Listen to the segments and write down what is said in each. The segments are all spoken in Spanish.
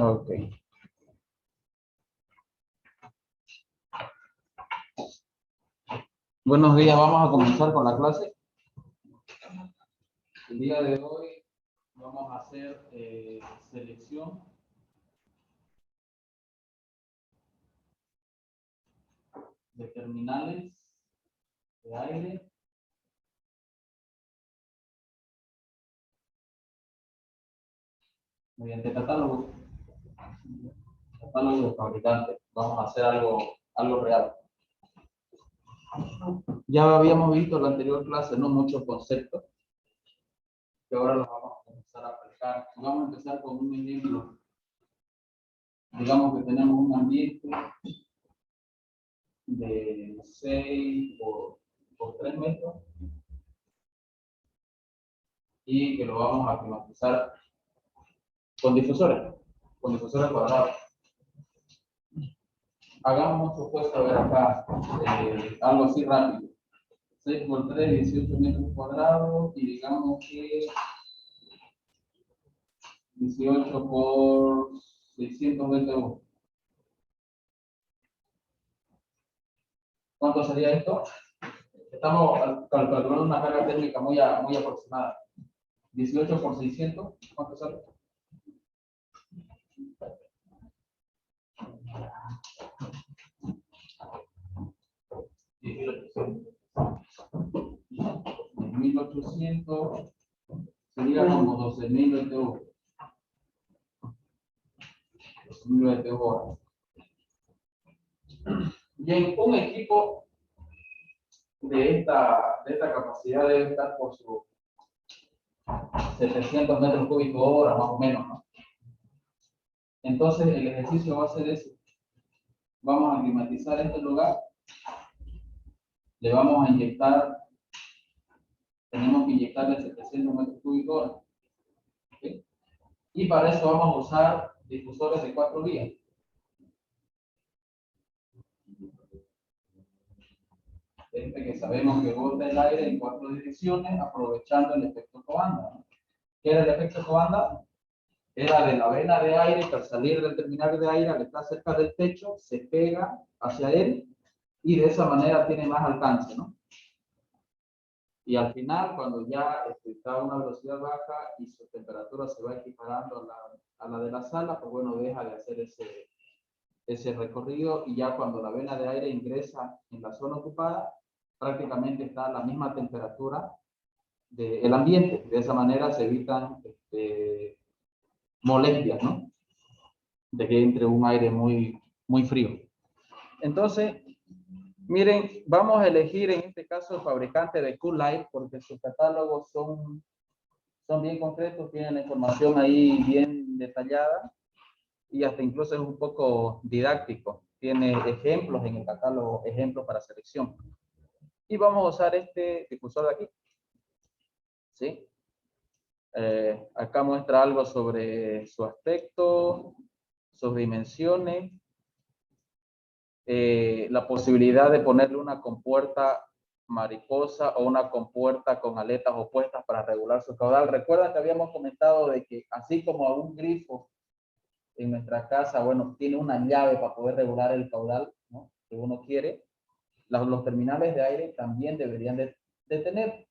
Ok. Buenos días, vamos a comenzar con la clase. El día de hoy vamos a hacer selección de terminales de aire mediante catálogo de fabricantes. Vamos a hacer algo real. Ya habíamos visto en la anterior clase, no muchos conceptos, que ahora los vamos a comenzar a aplicar. Vamos a empezar con un ejemplo. Digamos que tenemos un ambiente de 6 por 3 metros y que lo vamos a climatizar con difusores cuadrados. Hagamos un supuesto, a ver acá, algo así rápido. 6 por 3, 18 metros cuadrados, y digamos que 18 por 600 BTU. ¿Cuánto sería esto? Estamos calculando una carga térmica muy aproximada. 18 por 600, ¿cuánto sale? 1800 sería como 12.000 BTU. 12.000 BTU hora. Bien, un equipo de esta capacidad debe estar por sus 700 metros cúbicos hora, más o menos, ¿no? Entonces, el ejercicio va a ser ese. Vamos a climatizar este lugar. Le vamos a inyectar, tenemos que inyectarle 700 metros cúbicos hora. ¿Okay? Y para eso vamos a usar difusores de 4 vías. Que sabemos que bota el aire en 4 direcciones, aprovechando el efecto Coanda, ¿no? ¿Qué era el efecto Coanda? Era de la vena de aire que al salir del terminal de aire, al estar cerca del techo, se pega hacia él y de esa manera tiene más alcance, ¿no? Y al final, cuando ya está a una velocidad baja y su temperatura se va equiparando a la de la sala, pues bueno, deja de hacer ese recorrido, y ya cuando la vena de aire ingresa en la zona ocupada, prácticamente está a la misma temperatura del ambiente. De esa manera se evitan molestias, ¿no? De que entre un aire muy frío. Entonces, miren, vamos a elegir en este caso el fabricante de CoolLight, porque sus catálogos son bien concretos, tienen la información ahí bien detallada y hasta incluso es un poco didáctico. Tiene ejemplos en el catálogo, ejemplos para selección. Y vamos a usar este difusor de aquí. ¿Sí? Acá muestra algo sobre su aspecto, sus dimensiones, la posibilidad de ponerle una compuerta mariposa o una compuerta con aletas opuestas para regular su caudal. Recuerda que habíamos comentado de que así como a un grifo en nuestra casa, bueno, tiene una llave para poder regular el caudal, ¿no?, que uno quiere, los terminales de aire también deberían de tener.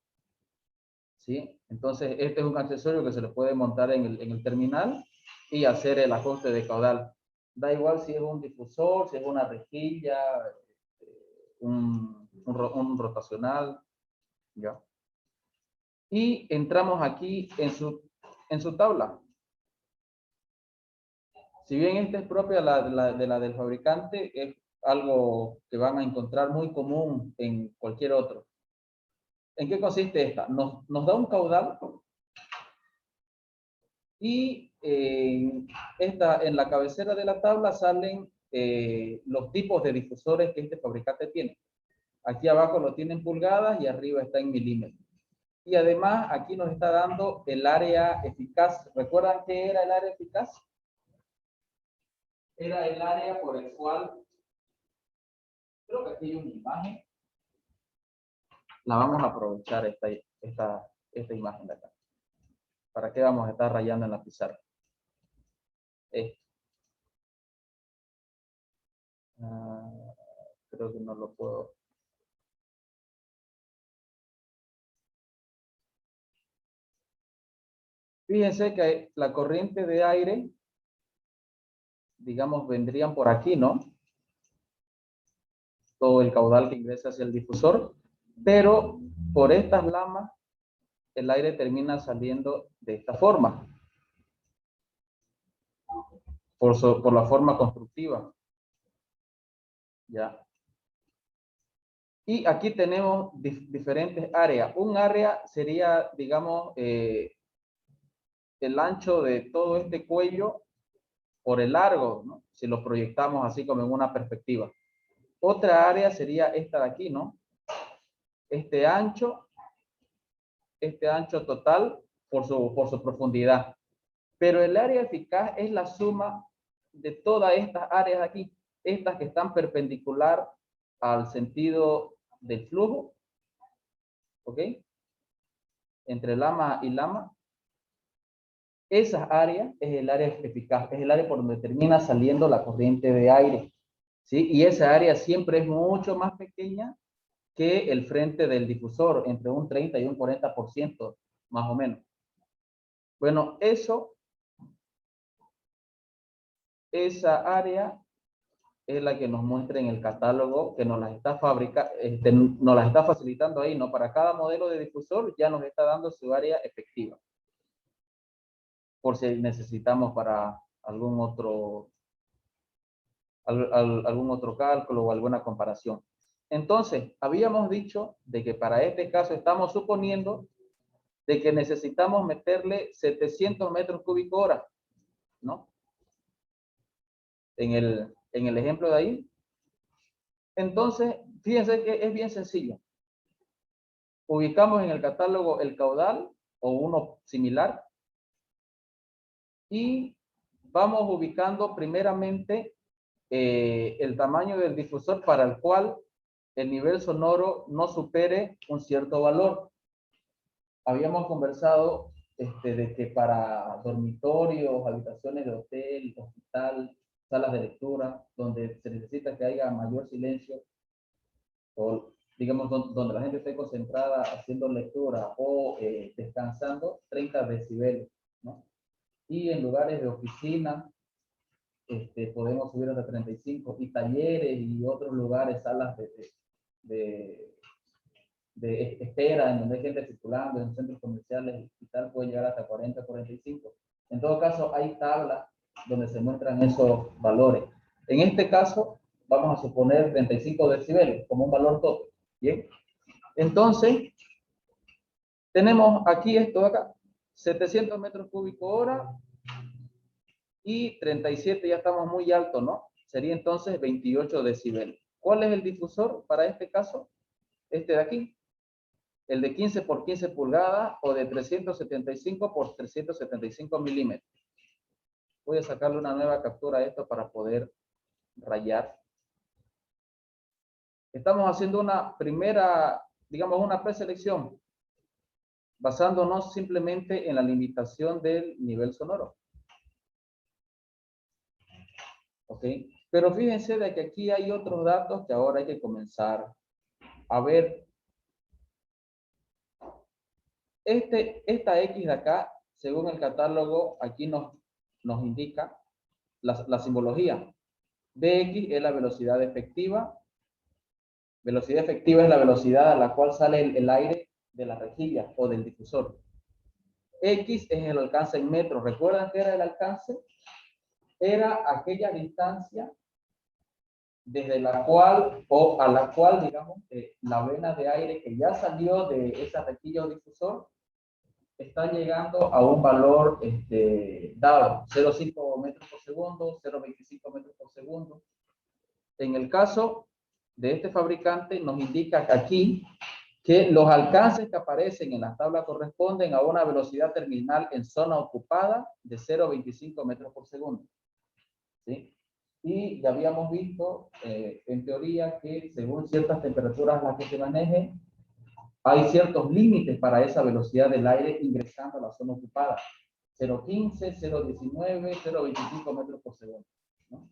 ¿Sí? Entonces, este es un accesorio que se le puede montar en el terminal y hacer el ajuste de caudal. Da igual si es un difusor, si es una rejilla, un rotacional, ¿ya? Y entramos aquí en su tabla. Si bien esta es propia de la del fabricante, es algo que van a encontrar muy común en cualquier otro. ¿En qué consiste esta? Nos da un caudal y en la cabecera de la tabla salen los tipos de difusores que este fabricante tiene. Aquí abajo lo tiene en pulgadas y arriba está en milímetros. Y además aquí nos está dando el área eficaz. ¿Recuerdan qué era el área eficaz? Era el área por el cual, creo que aquí hay una imagen. La vamos a aprovechar esta imagen de acá. ¿Para qué vamos a estar rayando en la pizarra? Creo que no lo puedo. Fíjense que la corriente de aire, digamos, vendrían por aquí, ¿no? Todo el caudal que ingresa hacia el difusor, pero por estas lamas el aire termina saliendo de esta forma, por la forma constructiva. ¿Ya? Y aquí tenemos diferentes áreas. Un área sería, digamos, el ancho de todo este cuello por el largo, ¿no? Si lo proyectamos así como en una perspectiva. Otra área sería esta de aquí, ¿no? Este ancho total por su profundidad. Pero el área eficaz es la suma de todas estas áreas de aquí, estas que están perpendicular al sentido del flujo, ¿ok? Entre lama y lama. Esas áreas es el área eficaz, es el área por donde termina saliendo la corriente de aire, ¿sí? Y esa área siempre es mucho más pequeña que el frente del difusor, entre un 30 y un 40%, más o menos. Bueno, esa área es la que nos muestra en el catálogo, que nos las está nos las está facilitando ahí, ¿no? Para cada modelo de difusor ya nos está dando su área efectiva, por si necesitamos para algún otro cálculo o alguna comparación. Entonces, habíamos dicho de que para este caso estamos suponiendo de que necesitamos meterle 700 metros cúbicos hora, ¿no? En el ejemplo de ahí. Entonces, fíjense que es bien sencillo. Ubicamos en el catálogo el caudal o uno similar y vamos ubicando primeramente el tamaño del difusor para el cual el nivel sonoro no supere un cierto valor. Habíamos conversado de que para dormitorios, habitaciones de hotel, hospital, salas de lectura, donde se necesita que haya mayor silencio, o digamos donde la gente esté concentrada haciendo lectura o descansando, 30 decibeles, ¿no? Y en lugares de oficina, podemos subir hasta 35, y talleres y otros lugares, salas de espera, en donde hay gente circulando, en centros comerciales y tal, puede llegar hasta 40, 45. En todo caso, hay tablas donde se muestran esos valores. En este caso, vamos a suponer 35 decibeles como un valor tope. Bien. Entonces, tenemos aquí esto de acá, 700 metros cúbicos hora y 37, ya estamos muy alto, ¿no? Sería entonces 28 decibeles. ¿Cuál es el difusor para este caso? Este de aquí. El de 15 por 15 pulgadas o de 375 por 375 milímetros. Voy a sacarle una nueva captura a esto para poder rayar. Estamos haciendo una primera, digamos, una preselección, basándonos simplemente en la limitación del nivel sonoro. ¿Ok? Pero fíjense de que aquí hay otros datos que ahora hay que comenzar a ver. Esta X de acá, según el catálogo, aquí nos indica la simbología. Bx es la velocidad efectiva. Velocidad efectiva es la velocidad a la cual sale el aire de la rejilla o del difusor. X es el alcance en metros. ¿Recuerdan qué era el alcance? Era aquella distancia desde la cual, o a la cual, digamos, la vena de aire que ya salió de esa rejilla o difusor está llegando a un valor dado, 0,5 metros por segundo, 0,25 metros por segundo. En el caso de este fabricante, nos indica aquí que los alcances que aparecen en la tabla corresponden a una velocidad terminal en zona ocupada de 0,25 metros por segundo. ¿Sí? Y ya habíamos visto, en teoría, que según ciertas temperaturas a las que se maneje, hay ciertos límites para esa velocidad del aire ingresando a la zona ocupada. 0,15, 0,19, 0,25 metros por segundo, ¿no?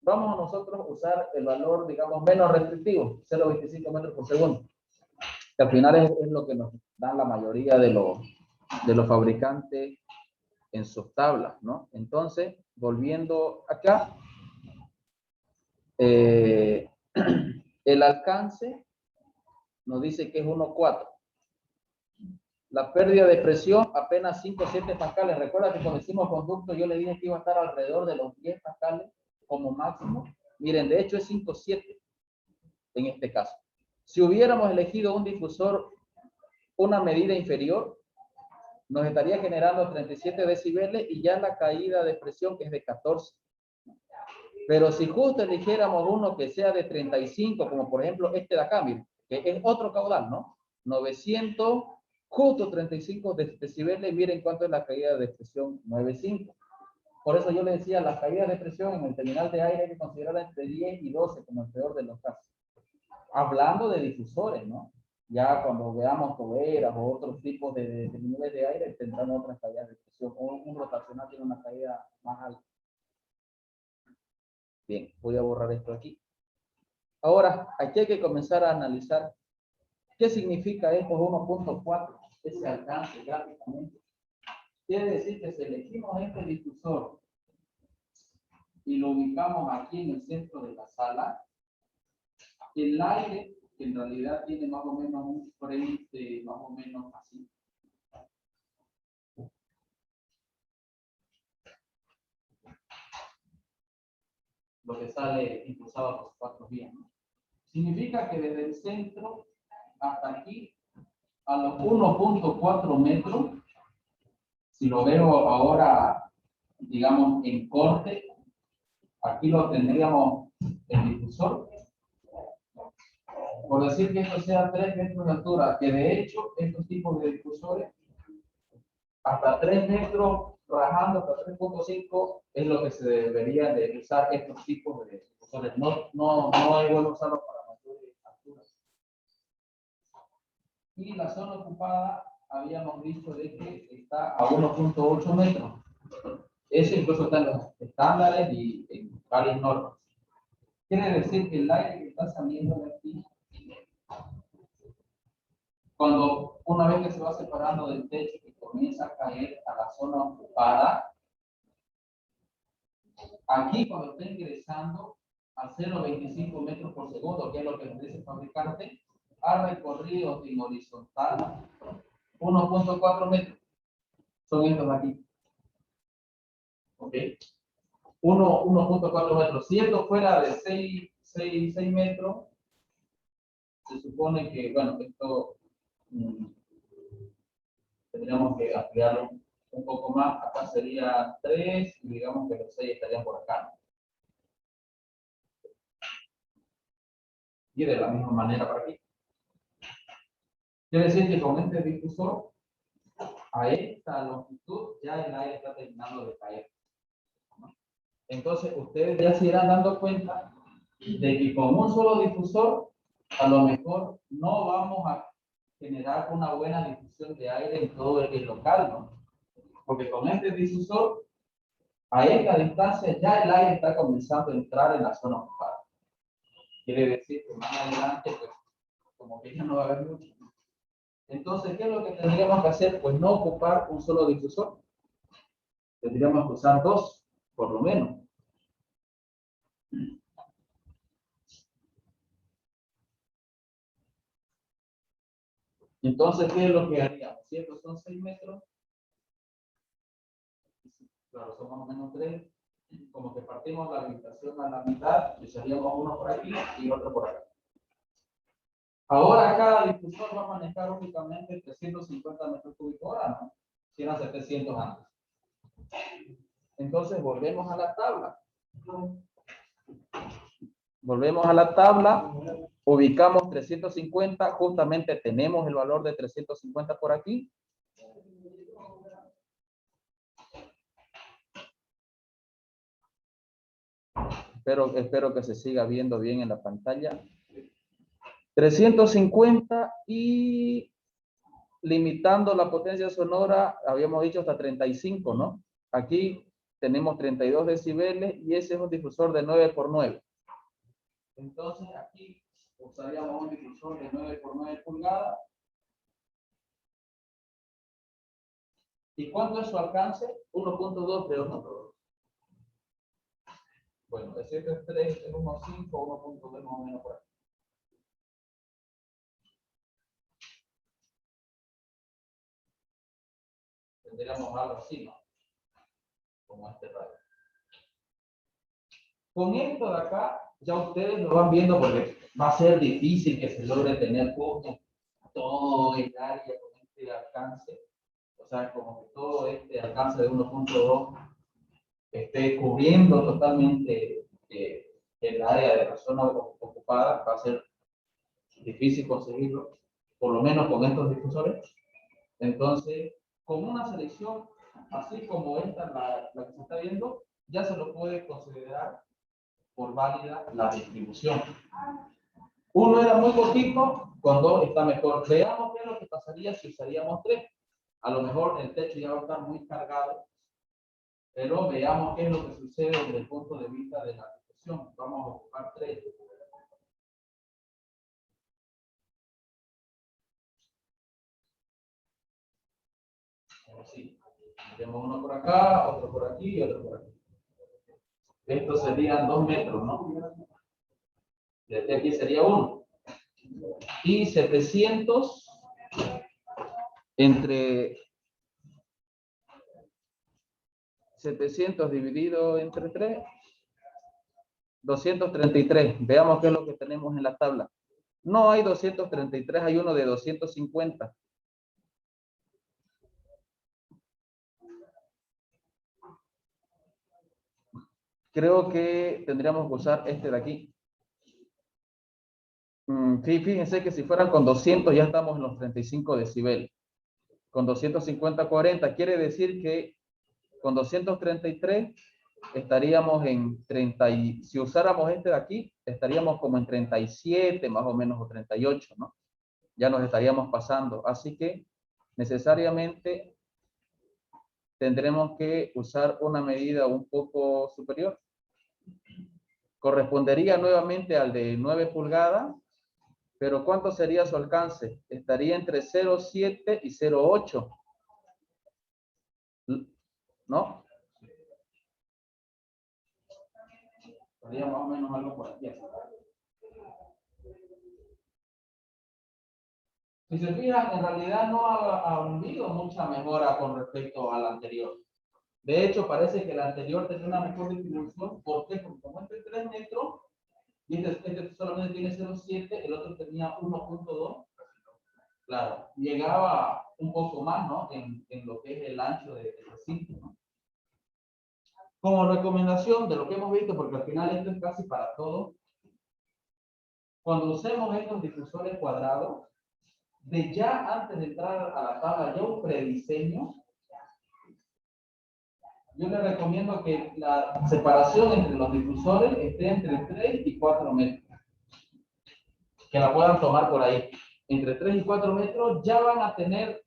vamos a nosotros usar el valor, digamos, menos restrictivo, 0,25 metros por segundo. Que al final es lo que nos dan la mayoría de los fabricantes en sus tablas, ¿no? Entonces, volviendo acá, el alcance nos dice que es 1,4. La pérdida de presión apenas 5 o 7 pascales. Recuerda que cuando hicimos conducto yo le dije que iba a estar alrededor de los 10 pascales como máximo. Miren, de hecho es 5 o 7 en este caso. Si hubiéramos elegido un difusor, una medida inferior, nos estaría generando 37 decibeles y ya la caída de presión que es de 14. Pero si justo eligiéramos uno que sea de 35, como por ejemplo este de acá, miren, que es otro caudal, ¿no? 900, justo 35 decibeles, miren cuánto es la caída de presión, 9,5. Por eso yo le decía, las caídas de presión en el terminal de aire hay que considerarla entre 10 y 12 como el peor de los casos. Hablando de difusores, ¿no? Ya cuando veamos toberas o otros tipos de terminales de aire, tendrán otras caídas de presión. O un rotacional tiene una caída más alta. Bien, voy a borrar esto aquí. Ahora, aquí hay que comenzar a analizar qué significa estos 1,4, ese alcance gráficamente. Quiere decir que si elegimos este difusor y lo ubicamos aquí en el centro de la sala, el aire, que en realidad tiene más o menos un frente más o menos así. Lo que sale impulsado por 4 vías, ¿no? Significa que desde el centro hasta aquí, a los 1,4 metros, si lo veo ahora, digamos, en corte, aquí lo tendríamos el difusor. Por decir que esto sea 3 metros de altura, que de hecho estos tipos de difusores, hasta 3 metros, rajando hasta 3,5, es lo que se debería de usar estos tipos de difusores. No es bueno usarlos para mayores alturas. Y la zona ocupada, habíamos dicho de que está a 1,8 metros. Eso incluso está en los estándares y en varias normas. Quiere decir que el aire que está saliendo de aquí, cuando una vez que se va separando del techo y comienza a caer a la zona ocupada, aquí cuando está ingresando a 0,25 metros por segundo, que es lo que nos dice el fabricante, ha recorrido en horizontal 1,4 metros. Son estos de aquí. ¿Ok? 1,4 metros. Si esto fuera de 6 metros, se supone que, bueno, esto tendríamos que ampliarlo un poco más. Acá sería 3 y digamos que los 6 estarían por acá. Y de la misma manera para aquí. Quiere decir que con este difusor, a esta longitud, ya el aire está terminando de caer. Entonces, ustedes ya se irán dando cuenta de que con un solo difusor, a lo mejor no vamos a generar una buena difusión de aire en todo el local, ¿no? Porque con este difusor, a esta distancia, ya el aire está comenzando a entrar en la zona ocupada. Quiere decir que más adelante, pues, como que ya no va a haber mucho. Entonces, ¿qué es lo que tendríamos que hacer? Pues no ocupar un solo difusor. Tendríamos que usar 2, por lo menos. Entonces, ¿qué es lo que haríamos? Si estos son 6 metros, claro, son más o menos 3, como que partimos la habitación a la mitad, y usaríamos uno por aquí y otro por acá. Ahora cada difusor va a manejar únicamente 350 metros cúbicos hora, ¿no? Si eran 700 antes. Entonces volvemos a la tabla. Volvemos a la tabla, ubicamos 350, justamente tenemos el valor de 350 por aquí. Espero que se siga viendo bien en la pantalla. 350 y limitando la potencia sonora, habíamos dicho hasta 35, ¿no? Aquí tenemos 32 decibeles y ese es un difusor de 9 por 9. Entonces aquí usaríamos un difusor de 9 por 9 pulgadas. ¿Y cuánto es su alcance? 1.2 de 1.2. Bueno, de 7.3 es 1.5, 1.2 más o menos por aquí. Tendríamos algo así, ¿no? Como este radio. Con esto de acá, ya ustedes lo van viendo porque va a ser difícil que se logre tener todo el área con este alcance. O sea, como que todo este alcance de 1.2 esté cubriendo totalmente el área de la zona ocupada, va a ser difícil conseguirlo, por lo menos con estos difusores. Entonces, con una selección así como esta, la que se está viendo, ya se lo puede considerar por válida la distribución. Uno era muy poquito, con dos está mejor. Veamos qué es lo que pasaría si usaríamos tres. A lo mejor el techo ya va a estar muy cargado, pero veamos qué es lo que sucede desde el punto de vista de la distribución. Vamos a ocupar tres. Así. Tenemos uno por acá, otro por aquí y otro por aquí. Estos serían 2 metros, ¿no? Desde aquí sería 1. Y 700 entre 700 dividido entre 3, 233. Veamos qué es lo que tenemos en la tabla. No hay 233, hay uno de 250. Creo que tendríamos que usar este de aquí. Fíjense que si fueran con 200 ya estamos en los 35 decibeles. Con 250, 40. Quiere decir que con 233 estaríamos en 30. Y si usáramos este de aquí, estaríamos como en 37 más o menos o 38, ¿no? Ya nos estaríamos pasando. Así que necesariamente tendremos que usar una medida un poco superior. Correspondería nuevamente al de 9 pulgadas, pero ¿cuánto sería su alcance? Estaría entre 0.7 y 0.8, ¿no? Estaría más o menos algo por aquí. Si se fijan, en realidad no ha habido mucha mejora con respecto al anterior. De hecho, parece que el anterior tenía una mejor distribución. ¿Por qué? Porque como este es 3 metros, y este solamente tiene 0.7, el otro tenía 1.2. Claro, llegaba un poco más, ¿no? En lo que es el ancho del recinto, ¿no? Como recomendación de lo que hemos visto, porque al final esto es casi para todo, cuando usemos estos difusores cuadrados, de ya antes de entrar a la tabla, ya un prediseño, yo les recomiendo que la separación entre los difusores esté entre 3 y 4 metros. Que la puedan tomar por ahí. Entre 3 y 4 metros ya van a tener,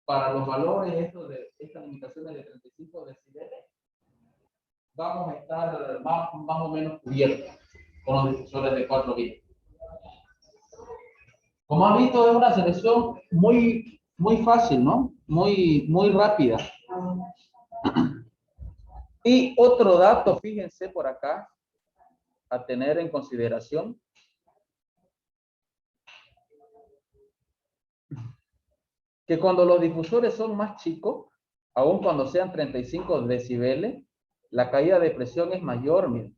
para los valores estos de estas limitaciones de 35 decibeles, vamos a estar más o menos cubiertos con los difusores de 4 bits. Como han visto, es una selección muy fácil, ¿no? Muy rápida. Y otro dato, fíjense por acá, a tener en consideración. Que cuando los difusores son más chicos, aun cuando sean 35 decibeles, la caída de presión es mayor, miren.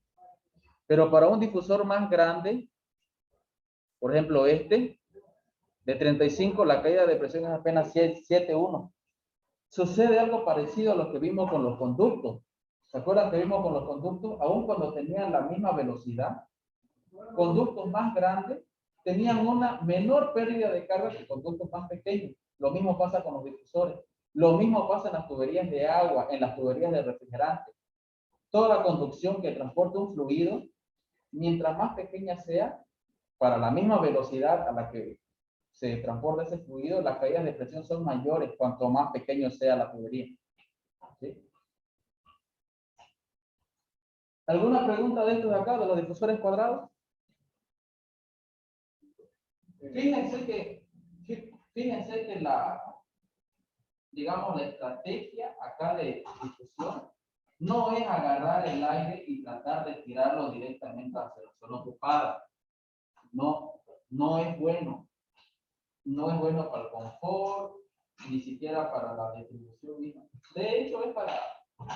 Pero para un difusor más grande, por ejemplo este, de 35, la caída de presión es apenas 7.1. Sucede algo parecido a lo que vimos con los conductos. ¿Se acuerdan que vimos con los conductos? Aun cuando tenían la misma velocidad, conductos más grandes tenían una menor pérdida de carga que conductos más pequeños. Lo mismo pasa con los difusores. Lo mismo pasa en las tuberías de agua, en las tuberías de refrigerante. Toda la conducción que transporta un fluido, mientras más pequeña sea, para la misma velocidad a la que se transporta ese fluido, las caídas de presión son mayores cuanto más pequeño sea la tubería. ¿Sí? ¿Alguna pregunta dentro de acá, de los difusores cuadrados? Fíjense que digamos, la estrategia acá de difusión no es agarrar el aire y tratar de tirarlo directamente hacia la zona ocupada. No es bueno. No es bueno para el confort, ni siquiera para la distribución misma. De hecho, es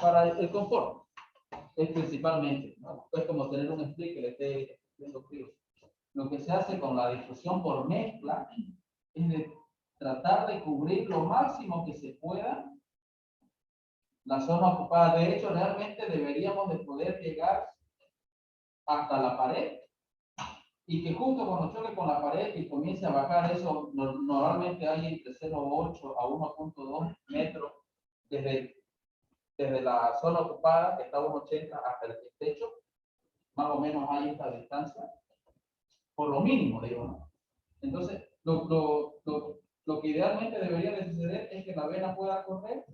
para el confort, es principalmente, ¿no? Es como tener un split que le esté haciendo frío. Lo que se hace con la difusión por mezcla es de tratar de cubrir lo máximo que se pueda la zona ocupada. De hecho, realmente deberíamos de poder llegar hasta la pared y que justo cuando choque con la pared y comience a bajar eso, normalmente hay entre 0,8 a 1,2 metros desde la zona ocupada, que está a 1,80 hasta el techo, más o menos hay esta distancia, por lo mínimo, digo, ¿no? Entonces, lo que idealmente debería de suceder es que la vena pueda correr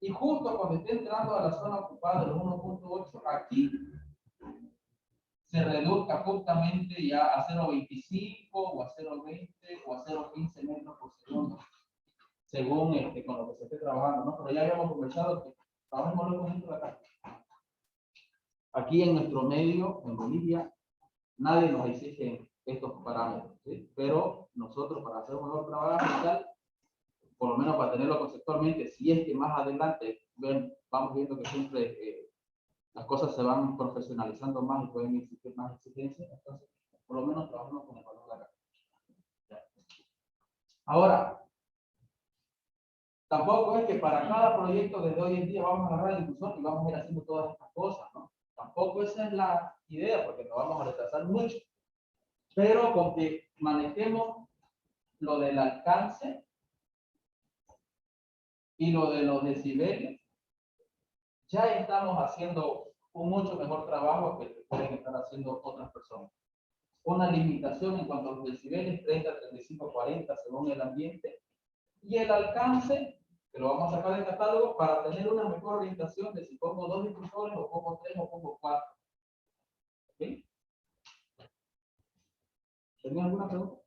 y justo cuando esté entrando a la zona ocupada de los 1,8, aquí se reduzca justamente ya a 0,25 o a 0,20 o a 0,15 metros por segundo, según con lo que se esté trabajando, ¿no? Pero ya habíamos conversado que trabajemos con esto de acá. Aquí en nuestro medio, en Bolivia, nadie nos exige estos parámetros, ¿sí? Pero nosotros, para hacer un mejor trabajo y tal, por lo menos para tenerlo conceptualmente, si es que más adelante vamos viendo que siempre las cosas se van profesionalizando más y pueden existir más exigencias, entonces por lo menos trabajamos con el valor de acá. Ahora, tampoco es que para cada proyecto desde hoy en día vamos a agarrar el difusor y vamos a ir haciendo todas estas cosas, ¿no? Tampoco esa es la idea, porque nos vamos a retrasar mucho. Pero con que manejemos lo del alcance y lo de los decibeles, ya estamos haciendo un mucho mejor trabajo que el que pueden estar haciendo otras personas. Una limitación en cuanto a los decibeles, 30, 35, 40 según el ambiente, y el alcance, que lo vamos a sacar del catálogo para tener una mejor orientación de si pongo 2 difusores o pongo 3 o pongo 4. ¿Okay? ¿Tenían alguna pregunta?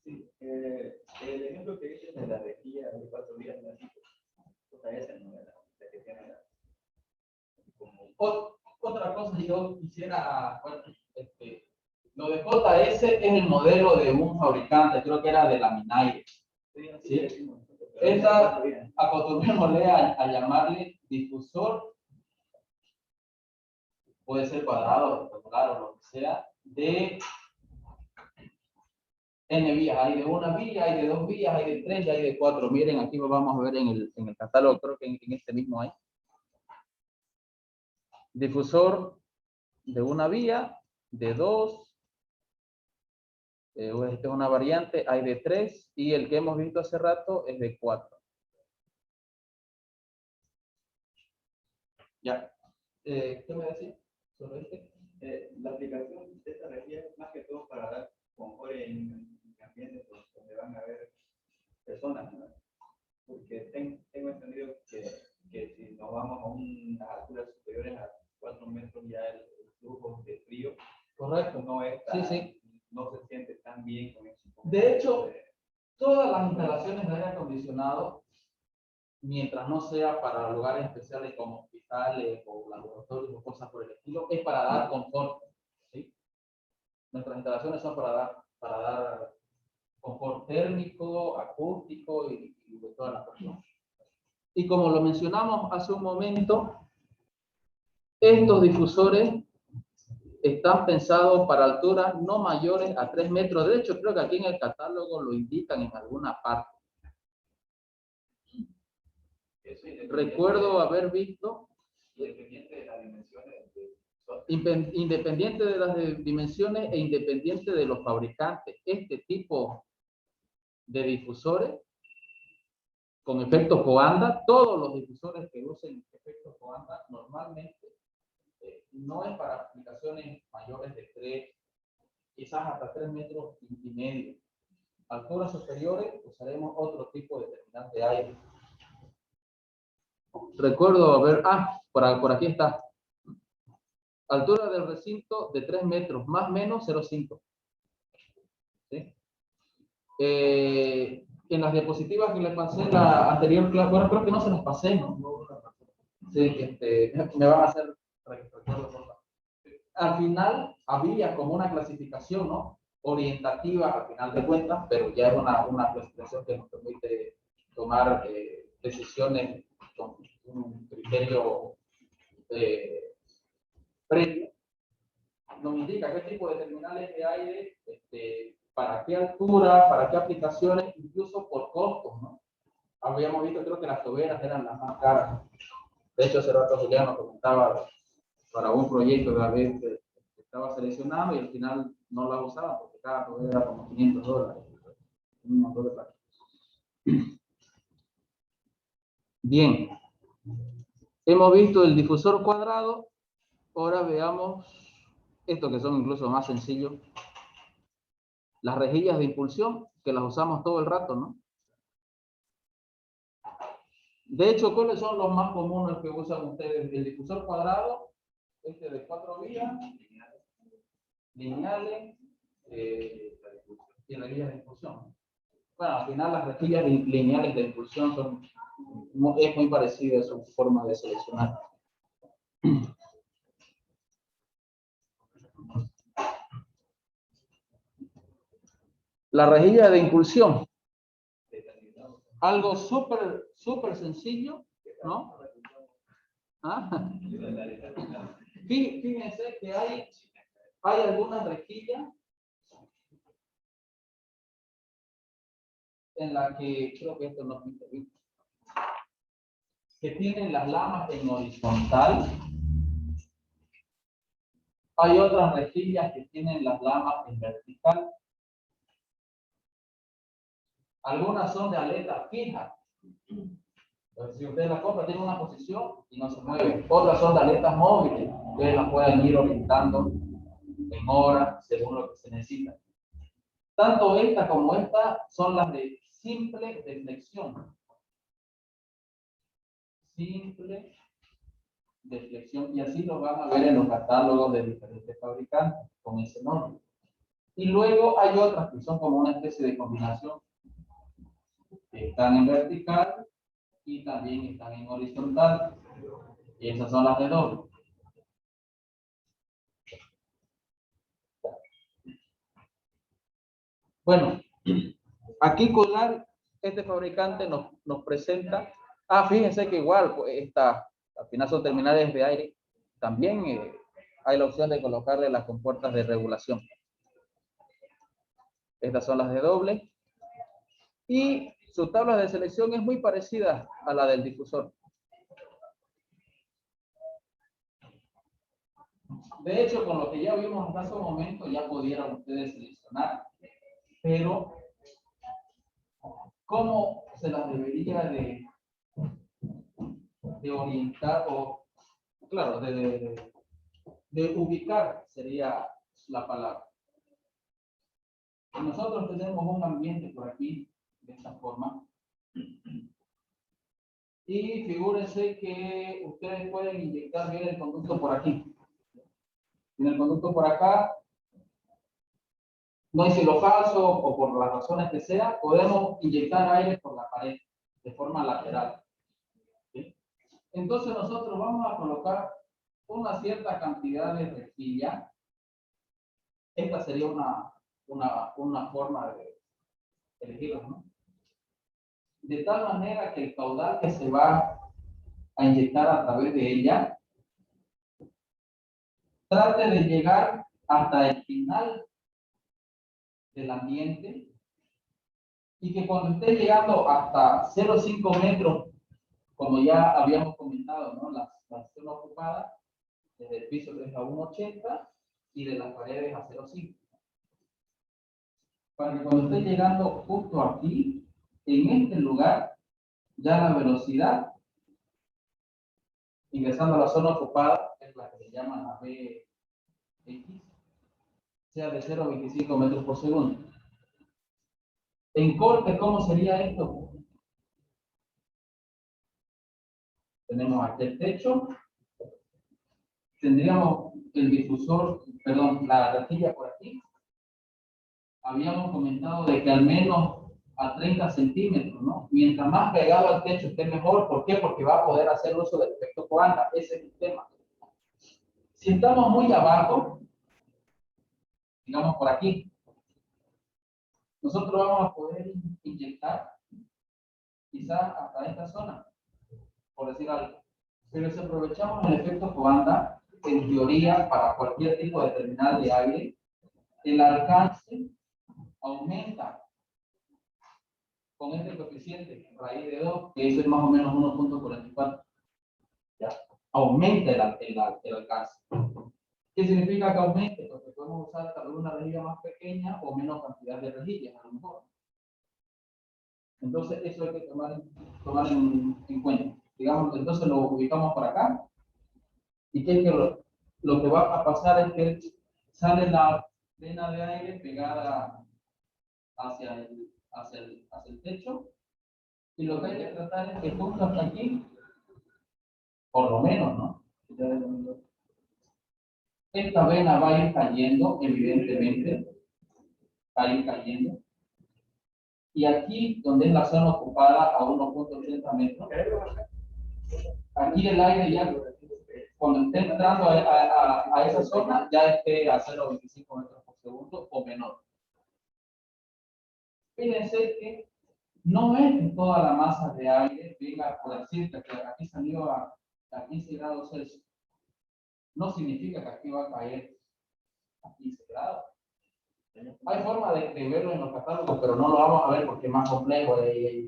Sí, el ejemplo que dices de la rejilla de 4 días, esa no era la que tiene otra cosa, yo quisiera, bueno, lo de JS es el modelo de un fabricante, creo que era de la Minaire. ¿Sí? Esa, acostumbrémosle a llamarle difusor, puede ser cuadrado, rectangular o lo que sea, de N vías. Hay de una vía, hay de 2 vías, hay de 3 y hay de 4. Miren, aquí lo vamos a ver en el catálogo, creo que en este mismo hay. Difusor de una vía, de 2, esta es una variante, hay de 3 y el que hemos visto hace rato es de 4. Ya. ¿Qué me decís sobre este? La aplicación de esta rejilla es más que todo para dar confort en ambientes donde van a haber personas, ¿no? Porque tengo entendido que si nos vamos a unas alturas superiores a 4 metros ya el flujo de frío, correcto, no es tan, sí. No se siente tan bien con eso. De hecho, todas las instalaciones de aire acondicionado, mientras no sea para lugares especiales como hospitales o laboratorios o cosas por el estilo, es para dar confort, ¿sí? Nuestras instalaciones son para dar confort térmico, acústico y de todas las cosas. Y como lo mencionamos hace un momento, estos difusores están pensados para alturas no mayores a 3 metros. De hecho, creo que aquí en el catálogo lo indican en alguna parte. Recuerdo haber visto, independiente de las dimensiones, independiente de las dimensiones e independiente de los fabricantes, este tipo de difusores con efecto Coanda, todos los difusores que usen efecto Coanda normalmente no es para aplicaciones mayores de 3, quizás hasta 3 metros y medio. Alturas superiores usaremos otro tipo de determinante de aire. Recuerdo haber, por aquí está. Altura del recinto de 3 metros, más o menos 0,5. ¿Sí? En las diapositivas que les pasé en la anterior clase, bueno, creo que no se las pasé, ¿no? Sí, me van a hacer recuerdo. Al final había como una clasificación, ¿no? Orientativa al final de cuentas, pero ya es una clasificación que nos permite tomar decisiones con un criterio previo. Nos indica qué tipo de terminales de aire, para qué altura, para qué aplicaciones, incluso por costos, ¿no? Habíamos visto, creo que las toberas eran las más caras. De hecho, hace rato Julián nos comentaba para un proyecto de la vez que estaba seleccionado y al final no la usaba porque cada tobera era como $500. Un montón de plata. Bien. Hemos visto el difusor cuadrado. Ahora veamos estos que son incluso más sencillos. Las rejillas de impulsión, que las usamos todo el rato, ¿no? De hecho, ¿cuáles son los más comunes que usan ustedes? El difusor cuadrado, de 4 vías, lineales, y rejillas de impulsión. Bueno, al final las rejillas lineales de impulsión es muy parecida a su forma de seleccionar. La rejilla de impulsión, algo súper sencillo, ¿no? ¿Ah? Fíjense que hay algunas rejillas en la que, creo que esto no pinta bien, que tienen las lamas en horizontal. Hay otras rejillas que tienen las lamas en vertical. Algunas son de aleta fija. Entonces, si ustedes la compran, tienen una posición y no se mueven. Otras son de aletas móviles. Ustedes las pueden ir orientando en horas según lo que se necesita. Tanto esta como esta son las de simple deflexión. Simple deflexión. Y así lo van a ver en los catálogos de diferentes fabricantes con ese nombre. Y luego hay otras que son como una especie de combinación. Que están en vertical y también están en horizontal. Y esas son las de doble. Bueno, aquí Colar, este fabricante nos presenta. Fíjense que igual, pues, al final son terminales de aire. También hay la opción de colocarle las compuertas de regulación. Estas son las de doble. Y su tabla de selección es muy parecida a la del difusor. De hecho, con lo que ya vimos hasta ese momento, ya pudieran ustedes seleccionar. Pero, ¿cómo se las debería de orientar o, claro, de ubicar sería la palabra? Nosotros tenemos un ambiente por aquí, de esta forma. Y figúrense que ustedes pueden inyectar bien el conducto por aquí. En el conducto por acá, no hay cielo falso o por las razones que sea, podemos inyectar aire por la pared de forma lateral. ¿Sí? Entonces nosotros vamos a colocar una cierta cantidad de rejilla. Esta sería una forma de elegirlo, ¿no? De tal manera que el caudal que se va a inyectar a través de ella trate de llegar hasta el final del ambiente y que cuando esté llegando hasta 0,5 metros, como ya habíamos comentado, ¿no? Las zonas ocupadas, desde el piso 3 a 1,80 y de las paredes a 0,5. Para que cuando esté llegando justo aquí, en este lugar, ya la velocidad, ingresando a la zona ocupada, es la que se llama la Vx, sea de 0,25 metros por segundo. En corte, ¿cómo sería esto? Tenemos aquí el techo. Tendríamos el difusor, perdón, la rejilla por aquí, habíamos comentado de que al menos a 30 centímetros, ¿no? Mientras más pegado al techo esté mejor. ¿Por qué? Porque va a poder hacer uso del efecto Coanda. Ese es el tema. Si estamos muy abajo, digamos por aquí, nosotros vamos a poder inyectar quizás hasta esta zona, por decir algo. Pero si aprovechamos el efecto Coanda, en teoría, para cualquier tipo de terminal de aire, el alcance aumenta con este coeficiente, raíz de 2, que eso es más o menos 1.44. ¿Ya? Aumenta el alcance. ¿Qué significa que aumente? Porque podemos usar tal vez una rejilla más pequeña o menos cantidad de rejillas, a lo mejor. Entonces, eso hay que tomar en cuenta. Digamos, entonces lo ubicamos por acá. ¿Y qué es que lo que va a pasar es que sale la vena de aire pegada hacia el techo? Y lo que hay que tratar es que justo hasta aquí, por lo menos, ¿no? Esta vena va a ir cayendo, evidentemente, va a ir cayendo. Y aquí, donde es la zona ocupada a 1.80 metros, aquí el aire ya, cuando esté entrando a esa zona, ya esté a 0.25 metros por segundo o menor. Fíjense que no es que toda la masa de aire venga, por decir que aquí salió a 15 grados Celsius. No significa que aquí va a caer a 15 grados. Hay forma de verlo en los catálogos, pero no lo vamos a ver porque es más complejo y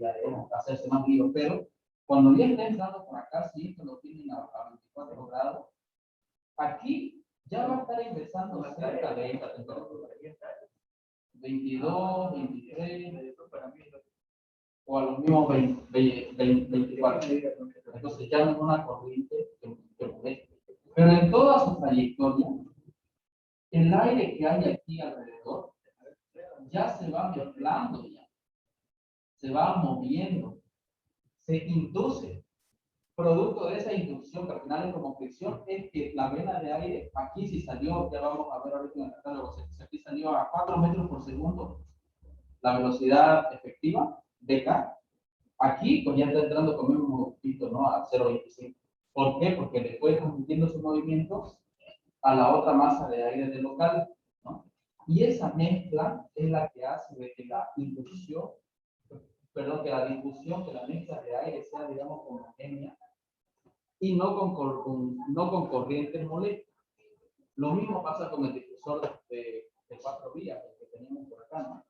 hacerse más lío. Pero cuando ya esté entrando por acá, si esto lo tienen a 24 grados, aquí ya va a estar ingresando cerca de esta temperatura. 22, 23, o a los mismos 24. Entonces ya no es una corriente que moleste. Pero en toda su trayectoria, el aire que hay aquí alrededor ya se va mezclando, se va moviendo, se induce. Producto de esa inducción, que al final es como fricción, es que la vena de aire, aquí si salió, ya vamos a ver ahorita en el catálogo, si aquí salió a 4 metros por segundo, la velocidad efectiva, dk, aquí pues ya está entrando con un poquito, ¿no? A 0.25. ¿Por qué? Porque le fue transmitiendo su movimiento a la otra masa de aire del local, ¿no? Y esa mezcla es la que hace de que la inducción, perdón, que la difusión, que la mezcla de aire sea, digamos, homogénea y no con corrientes molestas. Lo mismo pasa con el difusor de 4 vías que tenemos por acá, ¿no?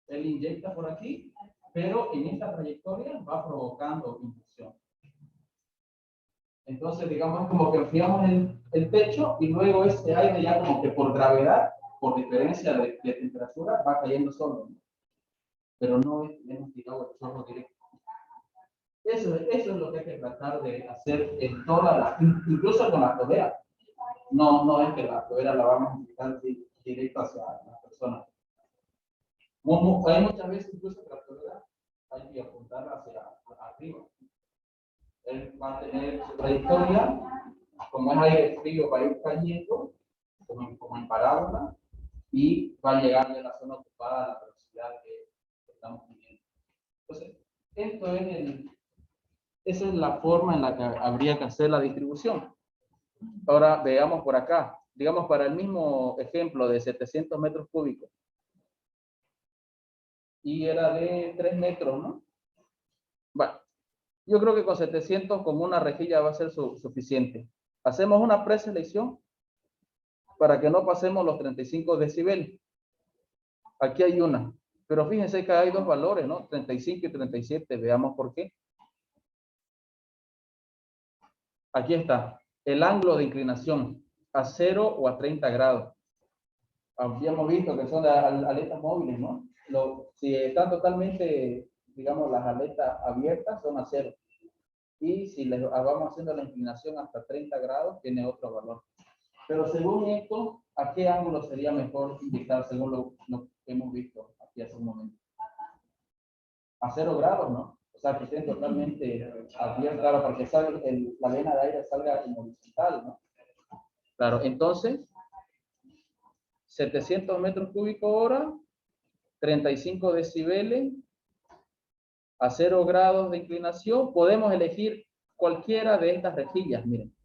Él inyecta por aquí, pero en esta trayectoria va provocando inducción. Entonces, digamos, es como que enfriamos el techo y luego ese aire ya como que por gravedad, por diferencia de temperatura, va cayendo solo, ¿no? Pero no hemos tirado el chorro directo. Eso es lo que hay que tratar de hacer en todas las, incluso con la tolera. No es que la tolera la vamos a inyectar directo hacia la persona. Hay muchas veces incluso que la tolera hay que apuntar hacia arriba. Él va a tener su trayectoria, como es aire frío, va a ir cayendo, como en parábola, y va a llegar de la zona ocupada a la velocidad que estamos midiendo. Entonces, esa es la forma en la que habría que hacer la distribución. Ahora veamos por acá, digamos para el mismo ejemplo de 700 metros cúbicos. Y era de 3 metros, ¿no? Bueno, yo creo que con 700 como una rejilla va a ser suficiente. Hacemos una preselección para que no pasemos los 35 decibeles. Aquí hay una, pero fíjense que hay dos valores, ¿no? 35 y 37, veamos por qué. Aquí está, el ángulo de inclinación, a 0 o a 30 grados. Aquí hemos visto que son las aletas móviles, ¿no? Si están totalmente, digamos, las aletas abiertas, son a 0. Y si les vamos haciendo la inclinación hasta 30 grados, tiene otro valor. Pero según esto, ¿a qué ángulo sería mejor inyectar según lo que hemos visto aquí hace un momento? A 0 grados, ¿no? O sea, que estén totalmente abiertas, claro, para que la vena de aire salga en horizontal, ¿no? Claro, entonces, 700 metros cúbicos hora, 35 decibeles, a 0 grados de inclinación. Podemos elegir cualquiera de estas rejillas, miren.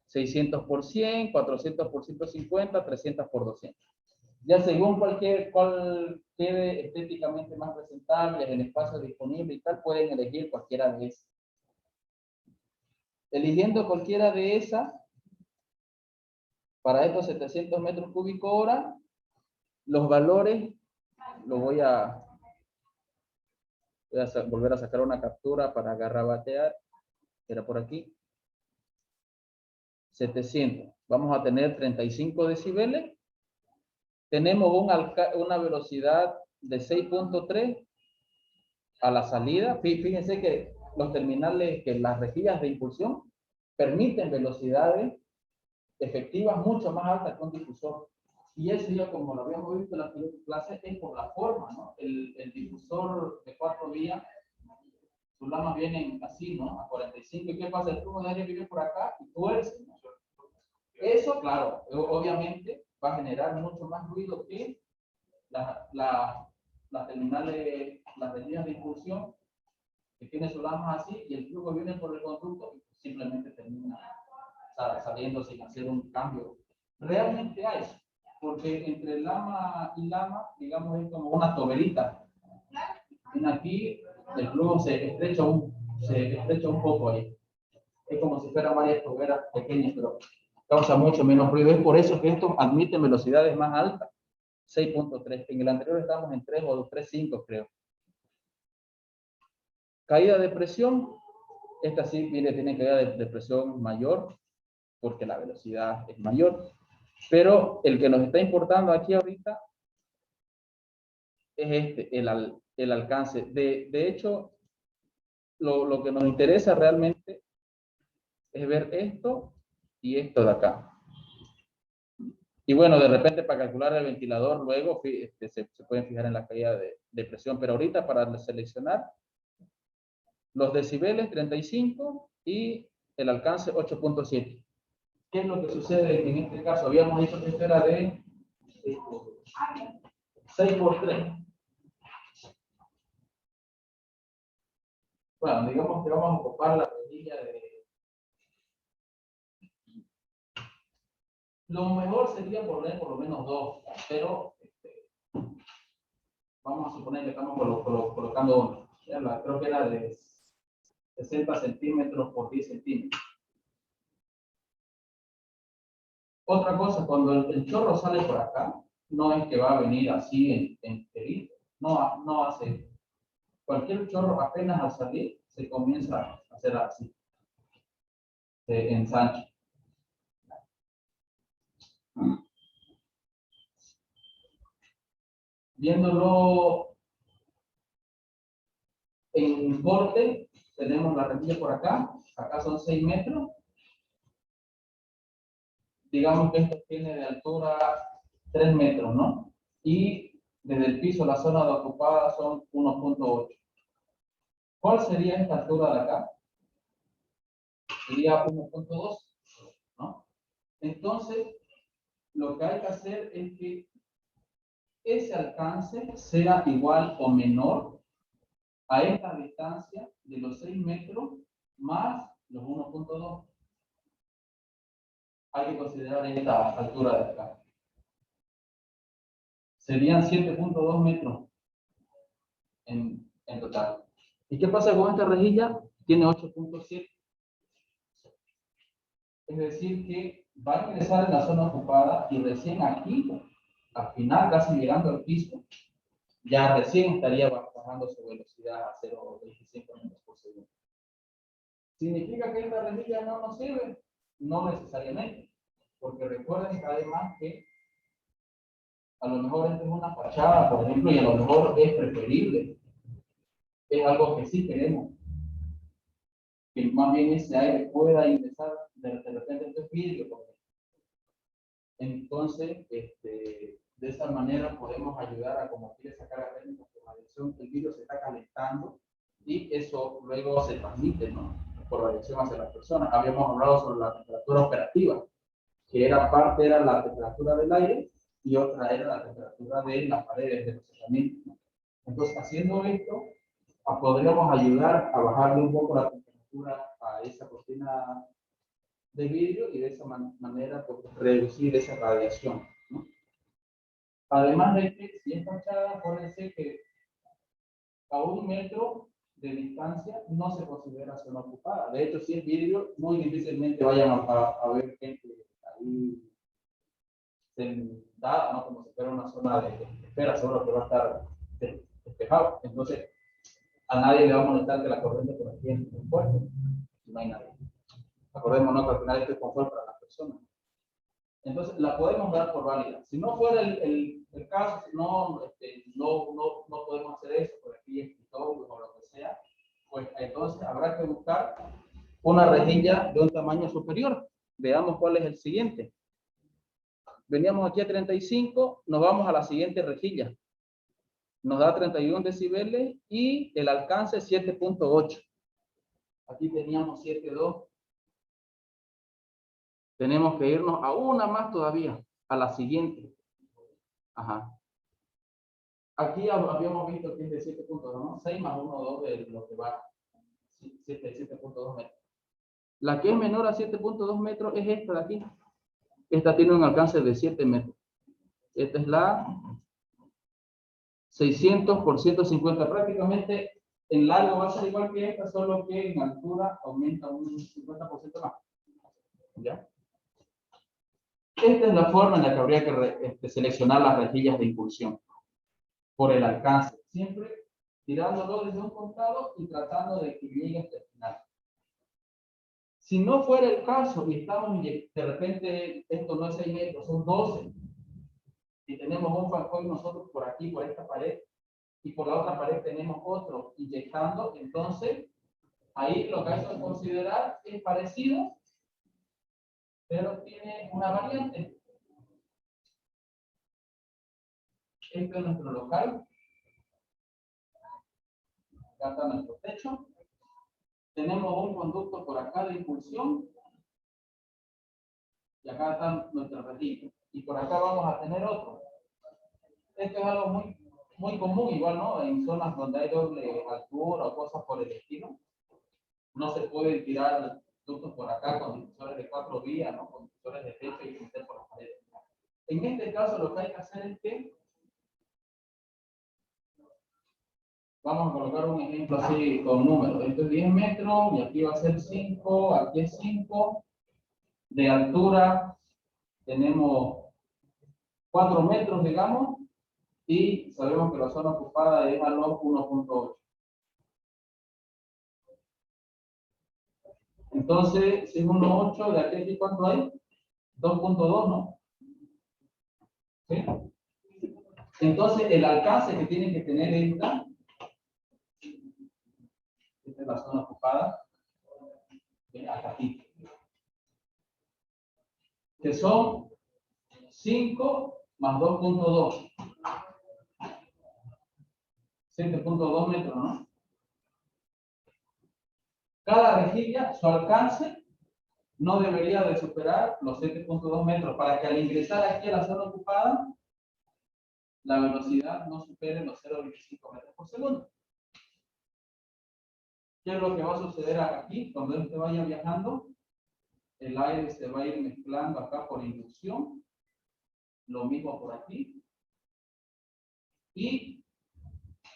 600 por 100, 400 por 150, 300 por 200. Ya según cuál quede estéticamente más presentable, el espacio disponible y tal, pueden elegir cualquiera de esas. Eligiendo cualquiera de esas, para estos 700 metros cúbicos hora, los valores, lo voy a volver a sacar una captura para garrabatear, era por aquí. 700, vamos a tener 35 decibeles. Tenemos una velocidad de 6.3 a la salida. Fíjense que los terminales, que las rejillas de impulsión permiten velocidades efectivas mucho más altas que un difusor. Y eso ya, como lo habíamos visto en la primera clase, es por la forma, ¿no? El difusor de 4 vías, sus lamas vienen así, ¿no? A 45. ¿Y qué pasa? El flujo de aire viene por acá y tuerce, ¿no? Eso, claro, obviamente va a generar mucho más ruido que las terminales, las rejillas de impulsión, que tiene sus lamas así, y el flujo viene por el conducto y simplemente termina saliendo sin hacer un cambio. Realmente hay, porque entre lama y lama, digamos, es como una toberita. Y aquí el flujo se estrecha un poco ahí. Es como si fueran varias toberas pequeñas, pero causa mucho menos ruido. Es por eso que esto admite velocidades más altas. 6.3. En el anterior estábamos en 3 o 3.5, creo. Caída de presión. Esta sí, mire, tiene caída de presión mayor, porque la velocidad es mayor. Pero el que nos está importando aquí ahorita es el alcance. De hecho, lo que nos interesa realmente es ver esto y esto de acá. Y bueno, de repente para calcular el ventilador luego se pueden fijar en la caída de presión, pero ahorita para seleccionar los decibeles 35 y el alcance 8.7. ¿Qué es lo que sucede en este caso? Habíamos dicho que esto era de 6 por 3. Bueno, digamos que vamos a ocupar la rejilla de... Lo mejor sería poner por lo menos 2, pero vamos a suponer que estamos colocando uno. Creo que era de 60 centímetros por 10 centímetros. Otra cosa, cuando el chorro sale por acá, no es que va a venir así enterito. No hace. Cualquier chorro apenas al salir se comienza a hacer así. Se ensancha. Viéndolo en corte, tenemos la rejilla por acá. Acá son 6 metros. Digamos que esto tiene de altura 3 metros, ¿no? Y desde el piso, la zona de ocupada son 1.8. ¿Cuál sería esta altura de acá? Sería 1.2, ¿no? Entonces, lo que hay que hacer es que ese alcance sea igual o menor a esta distancia de los 6 metros más los 1.2. Hay que considerar esta altura de acá. Serían 7.2 metros en total. ¿Y qué pasa con esta rejilla? Tiene 8.7. Es decir, que va a ingresar en la zona ocupada y recién aquí, al final, casi llegando al piso, ya recién estaría bajando su velocidad a 0.25 metros por segundo. ¿Significa que esta rejilla no nos sirve? No necesariamente, porque recuerden que además que a lo mejor esto es una fachada, por ejemplo, y a lo mejor es preferible. Es algo que sí queremos. Que más bien ese aire pueda ingresar de repente este vidrio. Entonces, de esa manera podemos ayudar a combatir esa carga térmica por radiación. El vidrio se está calentando y eso luego se transmite, ¿no? Por radiación hacia las personas. Habíamos hablado sobre la temperatura operativa, que era la temperatura del aire y otra era la temperatura de las paredes de procesamiento, ¿no? Entonces, haciendo esto, podríamos ayudar a bajarle un poco la temperatura a esa cortina de vidrio y de esa manera pues, reducir esa radiación, ¿no? Además de que, si es fachada, acuérdense que a 1 metro de distancia no se considera zona ocupada. De hecho, si es vidrio, muy difícilmente vayan a ver gente ahí sentada, ¿no? Como si fuera una zona de espera, seguro que va a estar despejado. Entonces, a nadie le va a molestar que la corriente por aquí entre un fuerte. No hay nadie. Acordémonos que al final esto es confort para las personas. Entonces, la podemos dar por válida. Si no fuera el caso, si no, no podemos hacer eso por aquí, escritorio o lo que sea, pues entonces habrá que buscar una rejilla de un tamaño superior. Veamos cuál es el siguiente. Veníamos aquí a 35, nos vamos a la siguiente rejilla. Nos da 31 decibeles y el alcance 7.8. Aquí teníamos 7.2. Tenemos que irnos a una más todavía, a la siguiente. Ajá. Aquí habíamos visto que es de 7.2, ¿no? 6 más 1, 2 de lo que va. 7.2 metros. La que es menor a 7.2 metros es esta de aquí. Esta tiene un alcance de 7 metros. Esta es la 600 por 150. Prácticamente en largo va a ser igual que esta, solo que en altura aumenta un 50% más. ¿Ya? Esta es la forma en la que habría que seleccionar las rejillas de impulsión. Por el alcance. Siempre tirándolo desde un costado y tratando de que llegue hasta el final. Si no fuera el caso y estamos, de repente, esto no es 6 metros, son 12. Y tenemos un falcón nosotros por aquí, por esta pared, y por la otra pared tenemos otro inyectando, entonces ahí lo que hay que considerar es parecido, pero tiene una variante. Este es nuestro local. Acá está nuestro techo. Tenemos un conducto por acá de impulsión. Y acá está nuestra rejilla. Y por acá vamos a tener otro. Esto es algo muy común, igual, ¿no? En zonas donde hay doble altura o cosas por el estilo. No se pueden tirar ductos por acá con difusores de 4 vías, ¿no? Con difusores de techo y meter por las paredes. En este caso, lo que hay que hacer es que vamos a colocar un ejemplo así con números. Esto es 10 metros y aquí va a ser 5, aquí es 5. De altura tenemos 4 metros, digamos, y sabemos que la zona ocupada es a los 1.8. Entonces, si es 1.8, de aquí ¿cuánto hay? 2.2, ¿no? ¿Sí? Entonces, el alcance que tiene que tener esta es la zona ocupada, hasta aquí, que son 5 más 2.2, 7.2 metros, ¿no? Cada rejilla, su alcance no debería de superar los 7.2 metros para que al ingresar aquí a la zona ocupada, la velocidad no supere los 0.25 metros por segundo. ¿Qué es lo que va a suceder aquí? Cuando este vaya viajando, el aire se va a ir mezclando acá por inducción, lo mismo por aquí, y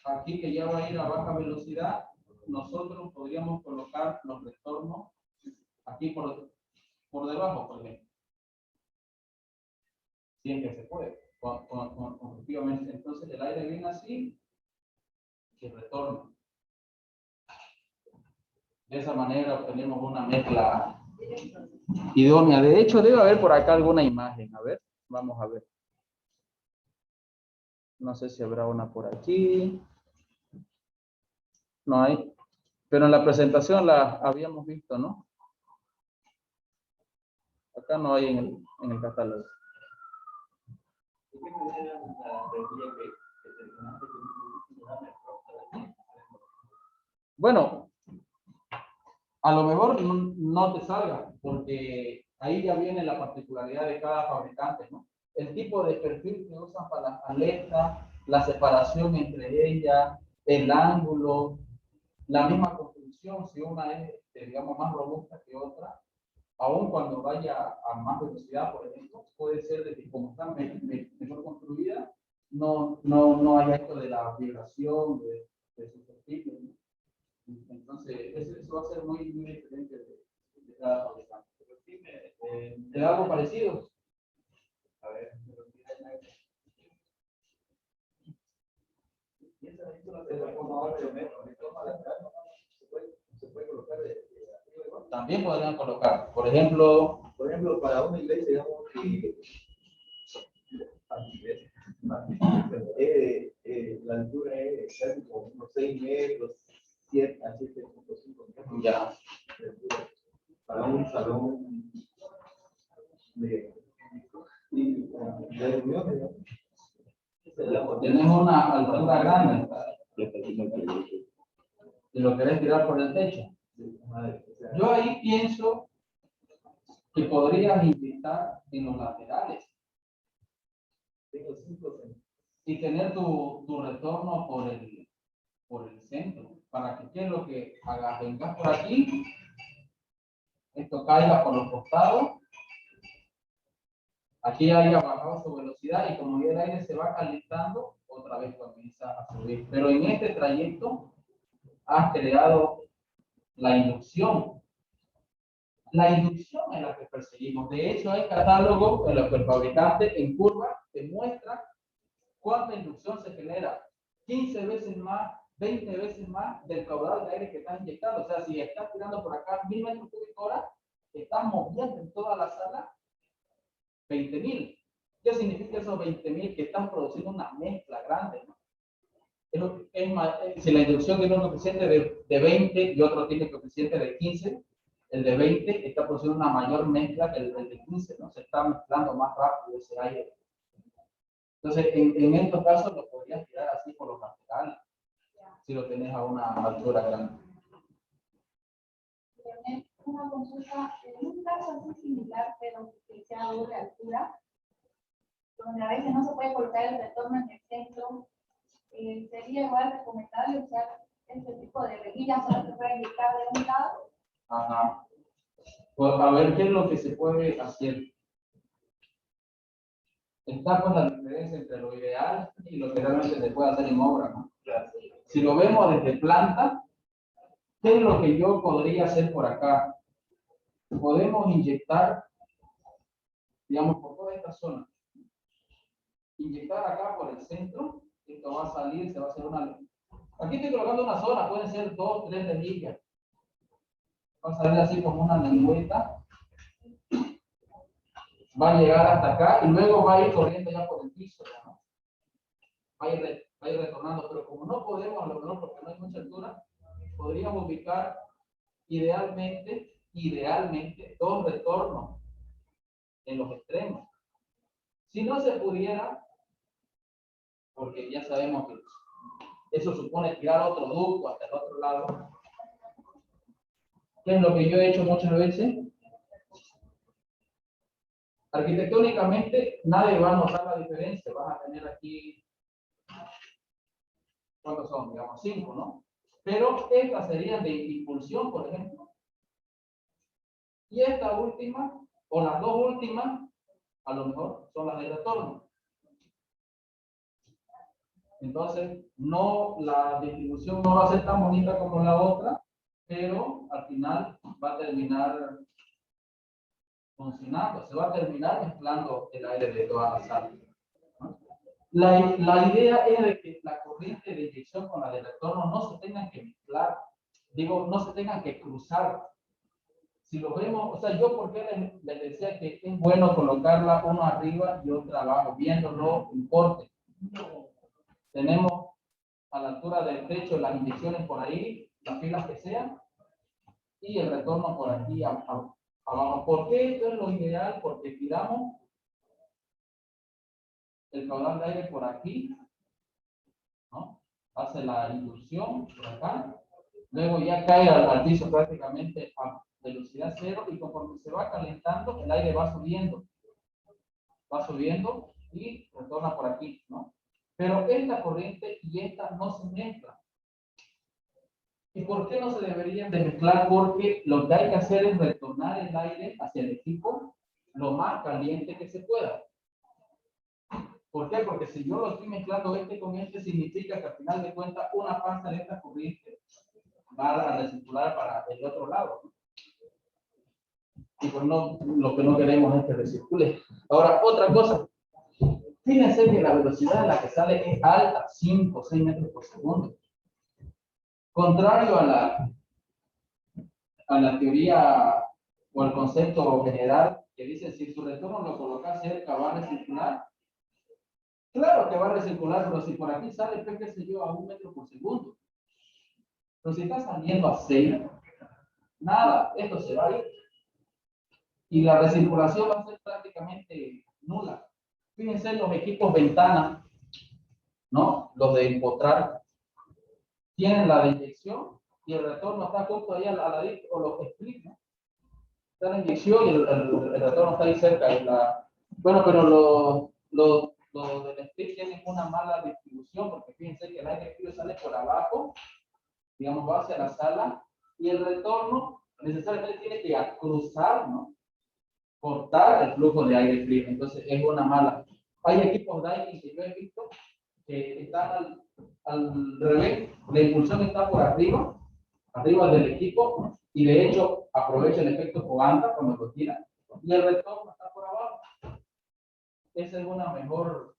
aquí que ya va a ir a baja velocidad, nosotros podríamos colocar los retornos aquí por debajo, por ejemplo. Si es que se puede, efectivamente. Entonces el aire viene así y retorna. De esa manera obtenemos una mezcla idónea. De hecho, debe haber por acá alguna imagen. A ver, vamos a ver. No sé si habrá una por aquí. No hay. Pero en la presentación la habíamos visto, ¿no? Acá no hay en el catálogo. Bueno, a lo mejor no te salga, porque ahí ya viene la particularidad de cada fabricante, ¿no? el tipo de perfil que usan para las aletas, la separación entre ellas, el ángulo, la misma construcción, si una es, digamos, más robusta que otra, aun cuando vaya a más velocidad, por ejemplo, puede ser de que como está mejor construida, no haya esto de la vibración de su perfil, ¿no? Entonces, eso va a ser muy, muy diferente de cada fabricante. Pero sí ¿te da algo parecido? A ver, se puede colocar también podrían colocar, por ejemplo, para una iglesia, digamos que la altura es casi como unos 6 metros, 7 a 7.5 metros. ya, de altura, para un salón de reuniones, ¿no? tenés una altura grande y lo querés tirar por el techo. Yo ahí pienso que podrías inyectar en los laterales Tengo 5 y tener tu retorno por el centro, para que ¿qué es lo que hagas? Vengas por aquí, esto caiga por los costados, aquí haya bajado su velocidad y como ya el aire se va calentando, otra vez comienza a subir. Pero en este trayecto has creado la inducción. La inducción es la que perseguimos. De hecho, hay catálogos en los que el fabricante en curva te muestra cuánta inducción se genera. 15 veces más, 20 veces más del caudal de aire que estás inyectando. O sea, si estás tirando por acá 1000 metros cúbicos hora, estás moviendo en toda la sala 20.000. ¿Qué significa esos 20.000? Que estás produciendo una mezcla grande, ¿no? Si la inducción tiene un coeficiente de 20 y otro tiene coeficiente de 15, el de 20 está produciendo una mayor mezcla que el de 15, ¿no? Se está mezclando más rápido ese aire. Entonces, en estos casos lo podrías tirar así por los laterales, si lo tenés a una altura grande. Una consulta, en un caso así similar, pero que sea doble altura, donde a veces no se puede colocar el retorno en el centro, sería igual recomendable usar este tipo de rejillas, solo se puede inyectar de un lado. Ajá. Pues a ver qué es lo que se puede hacer. Está con la diferencia entre lo ideal y lo que realmente se puede hacer en obra, ¿no? Si lo vemos desde planta, ¿qué es lo que yo podría hacer por acá? Podemos inyectar, digamos, por toda esta zona. Inyectar acá por el centro, esto va a salir, se va a hacer una... Aquí estoy colocando una zona, pueden ser 2, 3 rejillas. Va a salir así como una lengüeta. Va a llegar hasta acá y luego va a ir corriendo ya por el piso, ¿no? Va a ir retornando, pero como no podemos, a lo mejor porque no hay mucha altura, podríamos ubicar idealmente 2 retornos en los extremos. Si no se pudiera, porque ya sabemos que eso supone tirar otro ducto hasta el otro lado, ¿qué es lo que yo he hecho muchas veces? Arquitectónicamente nadie va a notar la diferencia, vas a tener aquí, ¿cuántos son? Digamos 5, ¿no? Pero estas serían de impulsión, por ejemplo. Y esta última, o las dos últimas, a lo mejor son las de retorno. Entonces, no, la distribución no va a ser tan bonita como la otra, pero al final va a terminar funcionando, se va a terminar mezclando el aire de toda la sala, ¿no? La idea es de que la corriente de inyección con la de retorno no se tengan que mezclar, digo, no se tengan que cruzar. Si lo vemos, o sea, yo porque les decía que es bueno colocarla uno arriba y otra abajo, viéndolo en corte. Tenemos a la altura del techo las inyecciones por ahí, las filas que sean, y el retorno por aquí abajo. ¿Por qué esto es lo ideal? Porque tiramos el caudal de aire por aquí, ¿no? Hace la inducción por acá, luego ya cae al piso prácticamente a velocidad cero y conforme se va calentando el aire va subiendo. va subiendo y retorna por aquí, ¿no? Pero esta corriente y esta no se mezclan. ¿Y por qué no se deberían de mezclar? Porque lo que hay que hacer es retornar el aire hacia el equipo lo más caliente que se pueda. ¿Por qué? Porque si yo lo estoy mezclando este con este, significa que al final de cuentas una parte de esta corriente va a recircular para el otro lado, ¿no? Y pues no, lo que no queremos es que recircule. Ahora, otra cosa. Fíjense que la velocidad en la que sale es alta, 5 o 6 metros por segundo. Contrario a la teoría o al concepto general que dice si su retorno lo colocas cerca va a recircular. Claro que va a recircular, pero si por aquí sale, pues qué sé yo, a 1 metro por segundo. Pero si está saliendo a 6, nada, esto se va a ir. Y la recirculación va a ser prácticamente nula. Fíjense en los equipos ventana, ¿no? Los de empotrar, tienen la de inyección y el retorno está justo ahí al ladito, o los split, ¿no? Está la inyección y el retorno está ahí cerca. Bueno, pero los del split tienen una mala distribución, porque fíjense que el aire frío sale por abajo, digamos, va hacia la sala, y el retorno necesariamente tiene que cruzar, ¿no? Cortar el flujo de aire frío. Entonces es una mala. Hay equipos Daikin que yo he visto que están al revés, la impulsión está por arriba del equipo, ¿no? Y de hecho aprovecha el efecto Coanda cuando lo tira, y el retorno está por abajo. Esa es una mejor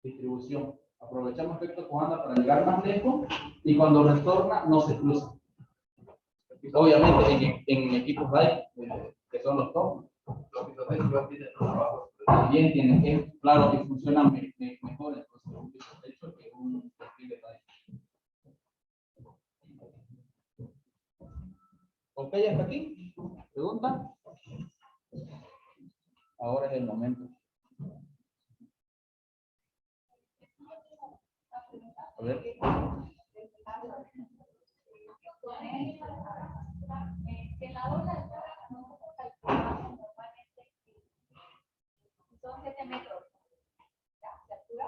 distribución. Aprovechamos efecto Coanda para llegar más lejos y cuando retorna no se cruza. Obviamente en equipos Daikin, que son los top, los pisotécnicos tienen abajo. También tienen que, claro, que funcionan mejor entonces un pisotecho que un perfil de Daikin. ¿Ok hasta aquí? ¿Pregunta? Ahora es el momento. A ver. En la ola de altura nosotros calculamos normalmente que son 7 metros de altura,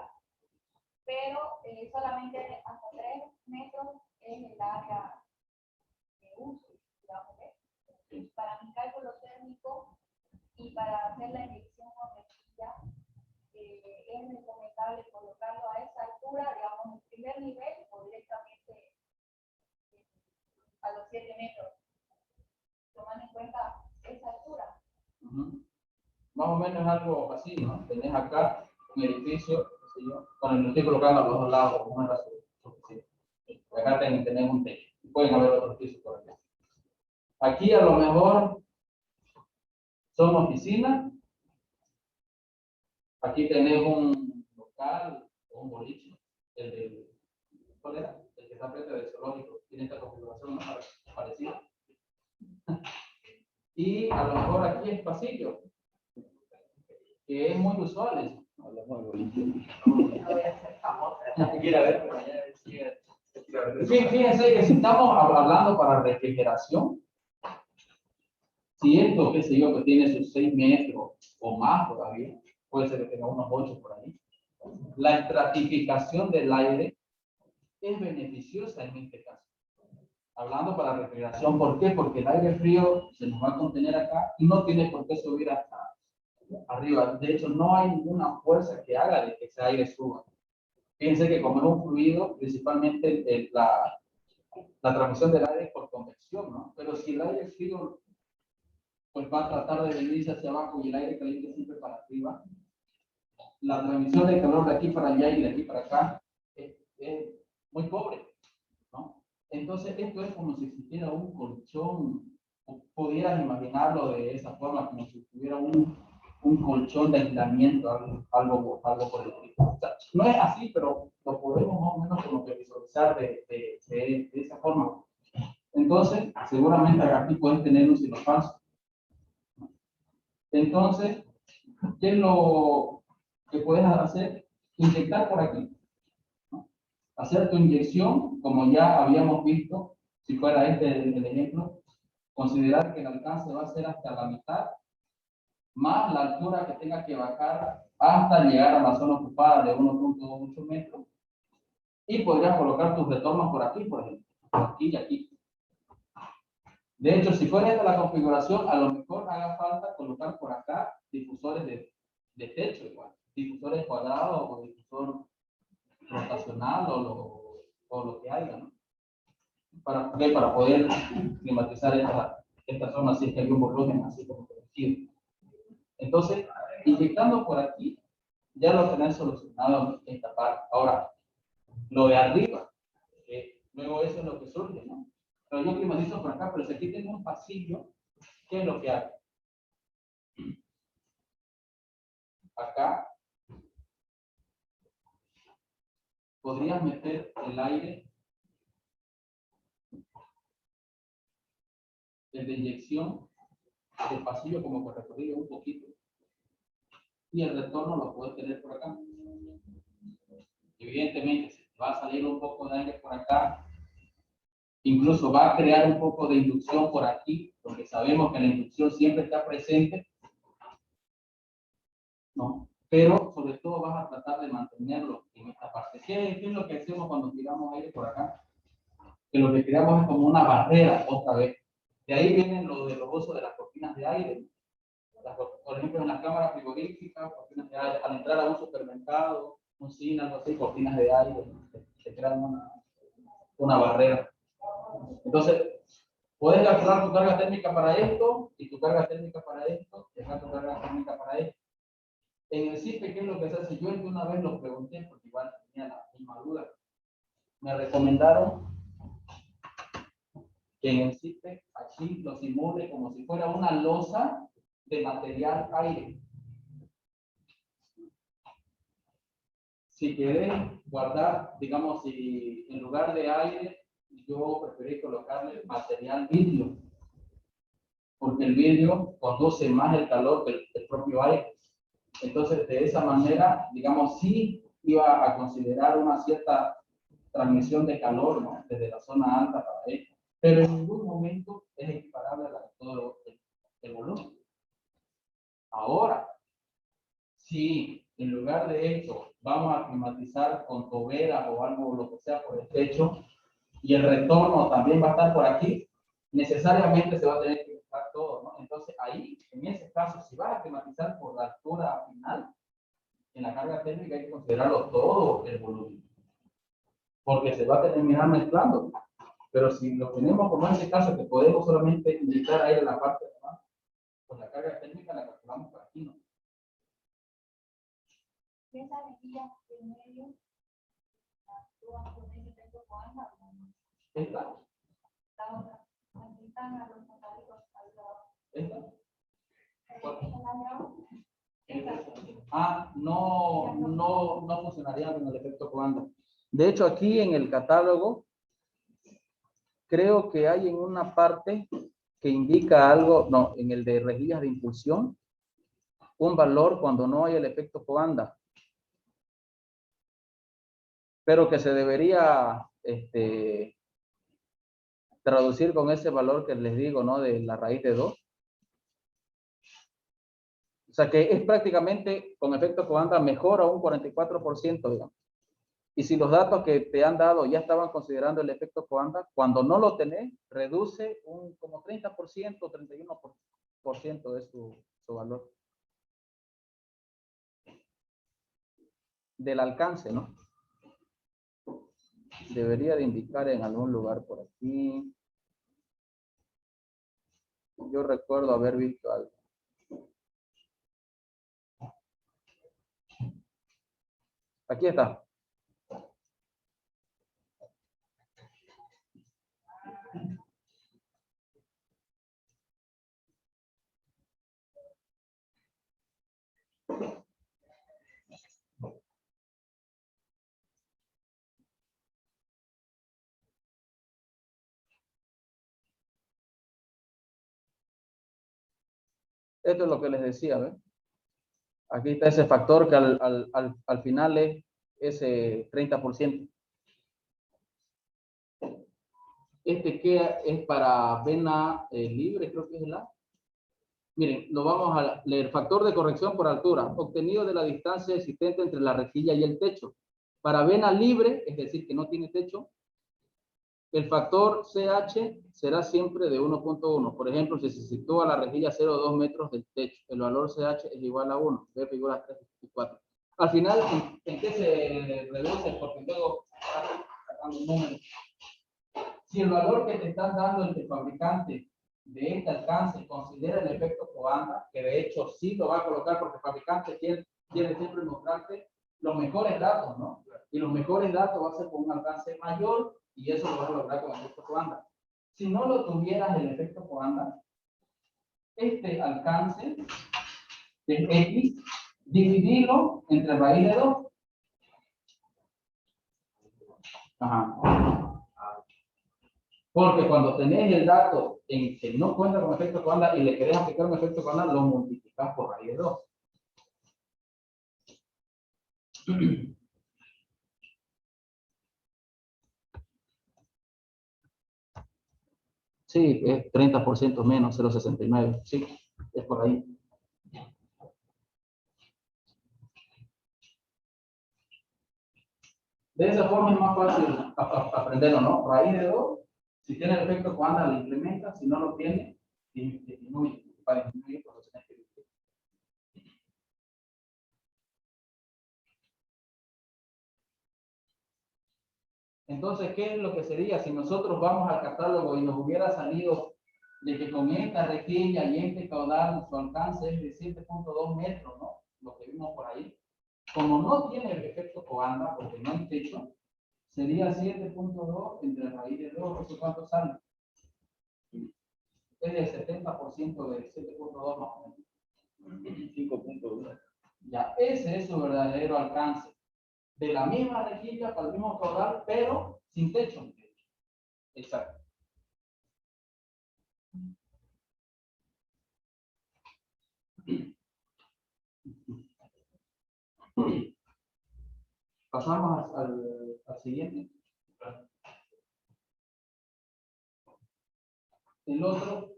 pero solamente hasta 3 metros es el área de uso, digamos, para mi cálculo térmico y para hacer la inyección con rejilla, es recomendable colocarlo a esa altura, digamos, en primer nivel o directamente a los 7 metros, tomando en cuenta esa altura. Más o menos algo así, ¿no? Tenés acá un edificio, qué sé yo, bueno, lo estoy colocando a los dos lados, como una suficiente. Acá tenés un techo, pueden haber otros pisos por acá. Aquí a lo mejor son oficinas, aquí tenés un local o un boliche, ¿cuál era? El que está frente del zoológico, tiene esta configuración parecida. Y a lo mejor aquí es pasillo, que es muy usual eso. Hablamos de boliche. Fíjense que si estamos hablando para refrigeración, si esto, qué sé yo, que tiene sus 6 metros o más todavía, puede ser que tenga unos 8 por ahí, la estratificación del aire es beneficiosa en este caso. Hablando para refrigeración, ¿por qué? Porque el aire frío se nos va a contener acá y no tiene por qué subir hasta arriba. De hecho, no hay ninguna fuerza que haga de que ese aire suba. Fíjense que como es un fluido, principalmente la transmisión del aire es por convección, ¿no? Pero si el aire frío pues va a tratar de venirse hacia abajo y el aire caliente siempre para arriba, la transmisión de calor de aquí para allá y de aquí para acá es muy pobre, ¿no? Entonces esto es como si existiera un colchón, o pudieras imaginarlo de esa forma, como si tuviera un colchón de aislamiento, algo por el estilo. O sea, no es así, pero lo podemos más o menos como que visualizar de esa forma. Entonces, seguramente aquí pueden tener un silofazo. Entonces, ¿qué es lo que puedes hacer? Inyectar por aquí, ¿no? Hacer tu inyección, como ya habíamos visto, si fuera este el ejemplo, considerar que el alcance va a ser hasta la mitad, más la altura que tenga que bajar hasta llegar a la zona ocupada de 1.8 metros. Y podrías colocar tus retornos por aquí, por ejemplo, por aquí y aquí. De hecho, si fuera esta la configuración, a lo mejor haga falta colocar por acá difusores de techo igual, difusores cuadrados o difusor rotacional o lo que haya, ¿no? Para poder climatizar esta zona, así que hay un volumen así como producido. Entonces, inyectando por aquí, ya lo tenés solucionado esta parte. Ahora, lo de arriba, luego eso es lo que surge, ¿no? Pero yo climatizo por acá, pero si aquí tengo un pasillo, ¿qué es lo que hago? Acá podrías meter el aire, el de inyección, del pasillo como por recorrido un poquito. Y el retorno lo puedes tener por acá. Evidentemente, si va a salir un poco de aire por acá, incluso va a crear un poco de inducción por aquí, porque sabemos que la inducción siempre está presente, ¿no? Pero sobre todo vas a tratar de mantenerlo en esta parte. ¿Qué es lo que hacemos cuando tiramos aire por acá? Que lo que tiramos es como una barrera otra vez. De ahí vienen lo de los usos de las cortinas de aire. Por ejemplo, en las cámaras frigoríficas, cortinas de aire, al entrar a un supermercado, un cine, algo así, cortinas de aire, se crean una barrera. Entonces, puedes calcular tu carga térmica para esto y tu carga térmica para esto, y acá tu carga térmica para esto. En el CIPE, ¿qué es lo que se hace? Yo una vez lo pregunté porque igual tenía la misma duda. Me recomendaron que en el CIPE aquí lo simule como si fuera una losa de material aire. Si querés guardar, digamos, si en lugar de aire, yo preferí colocarle material vidrio, porque el vidrio conduce más el calor que el propio aire. Entonces, de esa manera, digamos, sí iba a considerar una cierta transmisión de calor, ¿no? Desde la zona alta para ella, pero en ningún momento es equiparable a todo el volumen. Ahora, si en lugar de esto vamos a climatizar con toberas o algo, lo que sea, por el techo, y el retorno también va a estar por aquí, necesariamente se va a tener que buscar todo, ¿no? Entonces ahí, en ese caso, si vas a climatizar por la altura final, en la carga térmica hay que considerarlo todo el volumen, porque se va a terminar mezclando. Pero si lo tenemos como en ese caso, que podemos solamente inyectar aire en la parte de abajo, pues la carga térmica la calculamos por aquí, ¿no? Esa rejilla en medio, tú vas a poner el efecto Coanda, Esta, la otra, aquí están a los metálicos al lado. esta. Esa. No funcionaría con el efecto Coanda. De hecho, aquí en el catálogo, creo que hay en una parte que indica algo, no, en el de rejillas de impulsión, un valor cuando no hay el efecto Coanda, pero que se debería traducir con ese valor que les digo, ¿no? De la raíz de 2. O sea que es prácticamente con efecto Coanda mejora un 44%, digamos. Y si los datos que te han dado ya estaban considerando el efecto Coanda, cuando no lo tenés, reduce un como 30%, 31% de su valor. Del alcance, ¿no? Debería de indicar en algún lugar por aquí. Yo recuerdo haber visto algo. Aquí está. Esto es lo que les decía, ¿ves? Aquí está ese factor que al final es ese 30%. Este que es para vena libre, creo que es la. Miren, lo vamos a leer. Factor de corrección por altura, obtenido de la distancia existente entre la rejilla y el techo. Para vena libre, es decir, que no tiene techo, el factor CH será siempre de 1.1. Por ejemplo, si se sitúa la rejilla 0,2 metros del techo, el valor CH es igual a 1. Ve figura 3 y 4. Al final, ¿en qué se reduce? Porque luego sacando números. Si el valor que te están dando el fabricante de este alcance considera el efecto Coanda, que de hecho sí lo va a colocar porque el fabricante quiere siempre mostrarte los mejores datos, ¿no? Y los mejores datos va a ser con un alcance mayor y eso lo vas a lograr con el efecto Coanda. Si no lo tuvieras el efecto Coanda, este alcance de X, dividirlo entre raíz de 2. Ajá. Porque cuando tenés el dato en que no cuenta con efecto Coanda y le querés aplicar un efecto Coanda, lo multiplicas por raíz de 2. Sí, es 30% menos, 0,69. Sí, es por ahí. De esa forma es más fácil aprenderlo, ¿no? Raíz de 2, si tiene el efecto Coanda, lo implementa, si no lo tiene, disminuye. Para disminuir, pues lo tenés que dividir. Entonces, ¿qué es lo que sería si nosotros vamos al catálogo y nos hubiera salido de que con esta rejilla y este caudal su alcance es de 7.2 metros, ¿no? Lo que vimos por ahí. Como no tiene el efecto Coanda, porque no hay techo, sería 7.2 entre raíz de 2, ¿eso cuánto sale? Es del 70% de 7.2 más o menos. 5.1. Ya, ese es su verdadero alcance. De la misma rejilla para el mismo caudal, pero sin techo. Exacto. Pasamos al siguiente. El otro,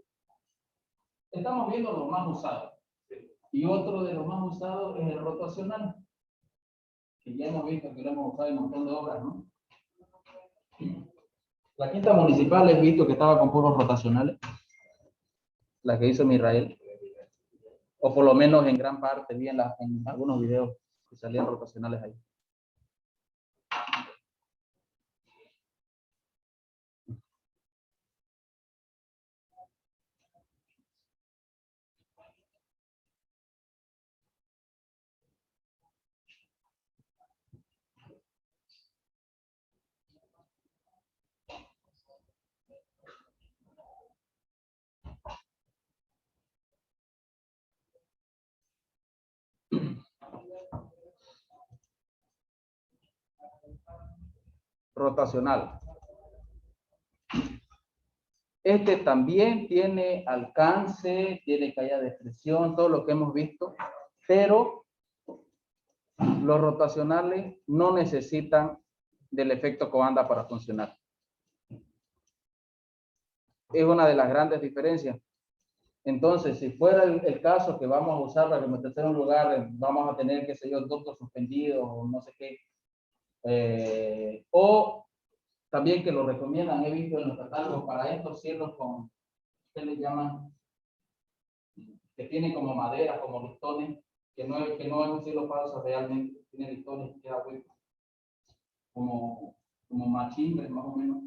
estamos viendo los más usados. Y otro de los más usados es el rotacional, que ya hemos visto que lo hemos usado en un montón de obras, ¿no? La quinta municipal he visto que estaba con puros rotacionales, la que hizo Israel, o por lo menos en gran parte, vi en algunos videos que salían rotacionales ahí. Rotacional. Este también tiene alcance, tiene caída de presión, todo lo que hemos visto, pero los rotacionales no necesitan del efecto Coanda para funcionar. Es una de las grandes diferencias. Entonces, si fuera el caso que vamos a usar para remeter un lugar, vamos a tener, qué sé yo, ductos suspendidos o no sé qué, o también que lo recomiendan, he visto en los catálogos para estos cielos con, ¿qué le llaman? Que tienen como madera, como listones, que no es un cielo falso realmente, tiene listones que queda hueco, como machimbres más o menos,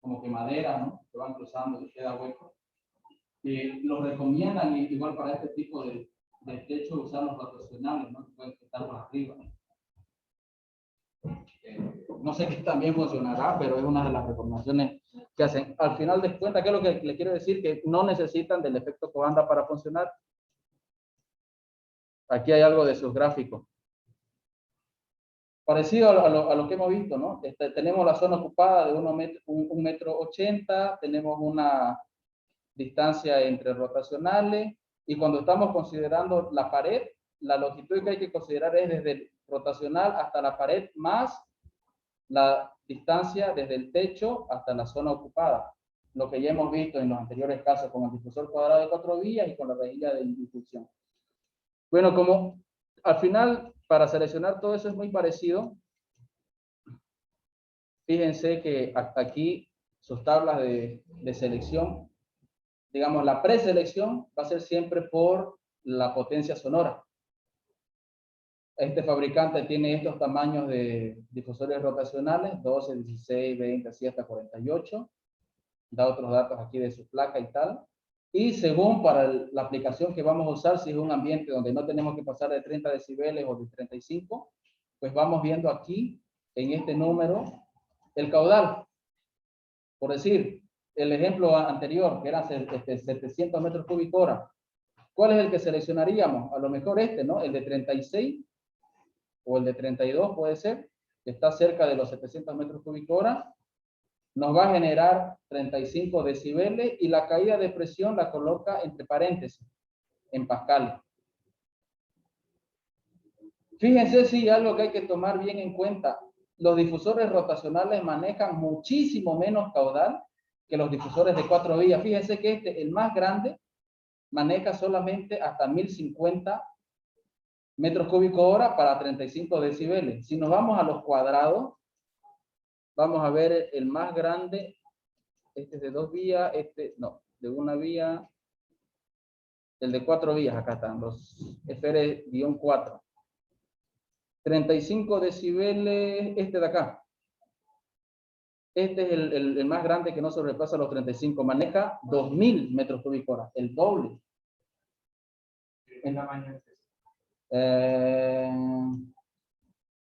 como que madera, ¿no? Que van cruzando y queda hueco. Los recomiendan igual para este tipo de techo usar los rotacionales, ¿no? Pueden estar por arriba. No sé qué también funcionará, pero es una de las recomendaciones que hacen. Al final de cuentas, ¿qué es lo que le quiero decir? Que no necesitan del efecto Coanda para funcionar. Aquí hay algo de sus gráficos. Parecido a lo que hemos visto, ¿no? Tenemos la zona ocupada de 1,80 metros, tenemos una distancia entre rotacionales, y cuando estamos considerando la pared, la longitud que hay que considerar es desde el rotacional hasta la pared más la distancia desde el techo hasta la zona ocupada. lo que ya hemos visto en los anteriores casos con el difusor cuadrado de 4 vías y con la rejilla de difusión. Bueno, como al final, para seleccionar todo eso es muy parecido, fíjense que aquí sus tablas de selección, digamos, la preselección va a ser siempre por la potencia sonora. Este fabricante tiene estos tamaños de difusores rotacionales, 12, 16, 20, así hasta 48. Da otros datos aquí de su placa y tal. Y según para la aplicación que vamos a usar, si es un ambiente donde no tenemos que pasar de 30 decibeles o de 35, pues vamos viendo aquí, en este número, el caudal. Por decir, el ejemplo anterior, que eran 700 metros cúbicos hora. ¿Cuál es el que seleccionaríamos? A lo mejor este, ¿no? El de 36 o el de 32 puede ser, que está cerca de los 700 metros cúbicos hora. Nos va a generar 35 decibeles y la caída de presión la coloca entre paréntesis, en pascales. Fíjense si algo que hay que tomar bien en cuenta. Los difusores rotacionales manejan muchísimo menos caudal que los difusores de 4 vías. Fíjense que este, el más grande, maneja solamente hasta 1050 metros cúbicos hora para 35 decibeles. Si nos vamos a los cuadrados, vamos a ver el más grande, este es de 2 vías, este no, de 1 vía, el de 4 vías, acá están los FR-4. 35 decibeles, este de acá. Este es el más grande que no sobrepasa los 35, maneja 2000 metros cúbicos hora, el doble. ¿En tamaño?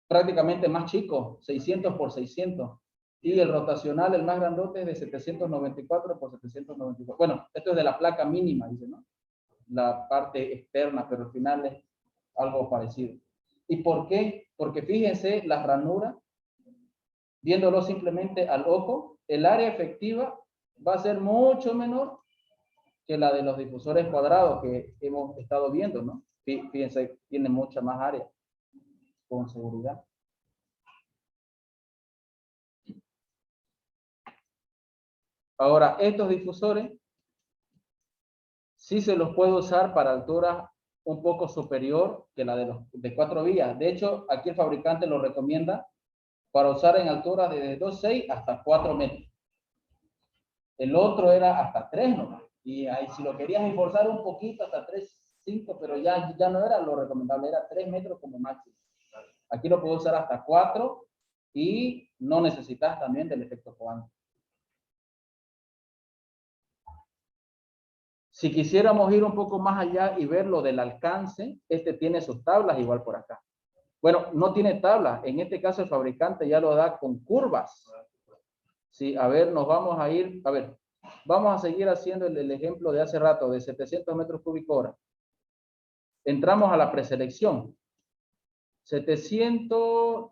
Prácticamente más chico, 600 por 600. Y el rotacional, el más grandote, es de 794 por 794. Bueno, esto es de la placa mínima, dice, ¿no? La parte externa, pero al final es algo parecido. ¿Y por qué? Porque fíjense las ranuras, viéndolo simplemente al ojo, el área efectiva va a ser mucho menor que la de los difusores cuadrados que hemos estado viendo, ¿no? Fíjense, tiene mucha más área, con seguridad. Ahora, estos difusores sí se los puede usar para alturas un poco superior que la de los de 4 vías. De hecho, aquí el fabricante lo recomienda para usar en alturas de 2,6 hasta 4 metros. El otro era hasta 3 nomás. Y ahí, si lo querías esforzar un poquito, hasta 3,5, pero ya no era lo recomendable, era 3 metros como máximo. Aquí lo puedo usar hasta 4 y no necesitas también del efecto Coanda. Si quisiéramos ir un poco más allá y ver lo del alcance, este tiene sus tablas igual por acá. Bueno, no tiene tablas. En este caso el fabricante ya lo da con curvas. Sí, a ver, nos vamos a ir, a ver, vamos a seguir haciendo el ejemplo de hace rato, de 700 metros cúbicos hora. Entramos a la preselección. 700,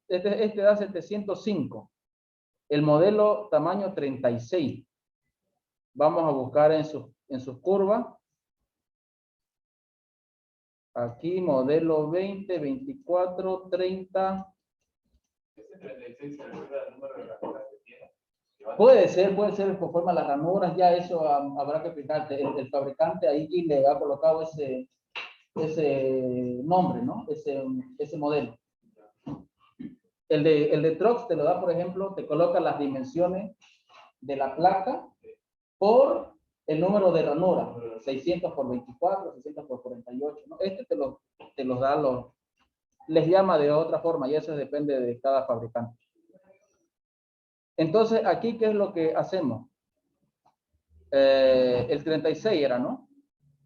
este da 705. El modelo tamaño 36. Vamos a buscar en sus curvas. Aquí modelo 20, 24, 30. Este 36 se refiere al número de ranuras que tiene. Puede ser por forma de las ranuras, ya eso habrá que fijarte. El fabricante ahí le ha colocado ese nombre, ¿no? Ese modelo. El de Trox te lo da, por ejemplo, te coloca las dimensiones de la placa por el número de ranura, 600 por 24, 600 por 48, ¿no? Este te los da, les llama de otra forma y eso depende de cada fabricante. Entonces, aquí, ¿qué es lo que hacemos? El 36 era, ¿no?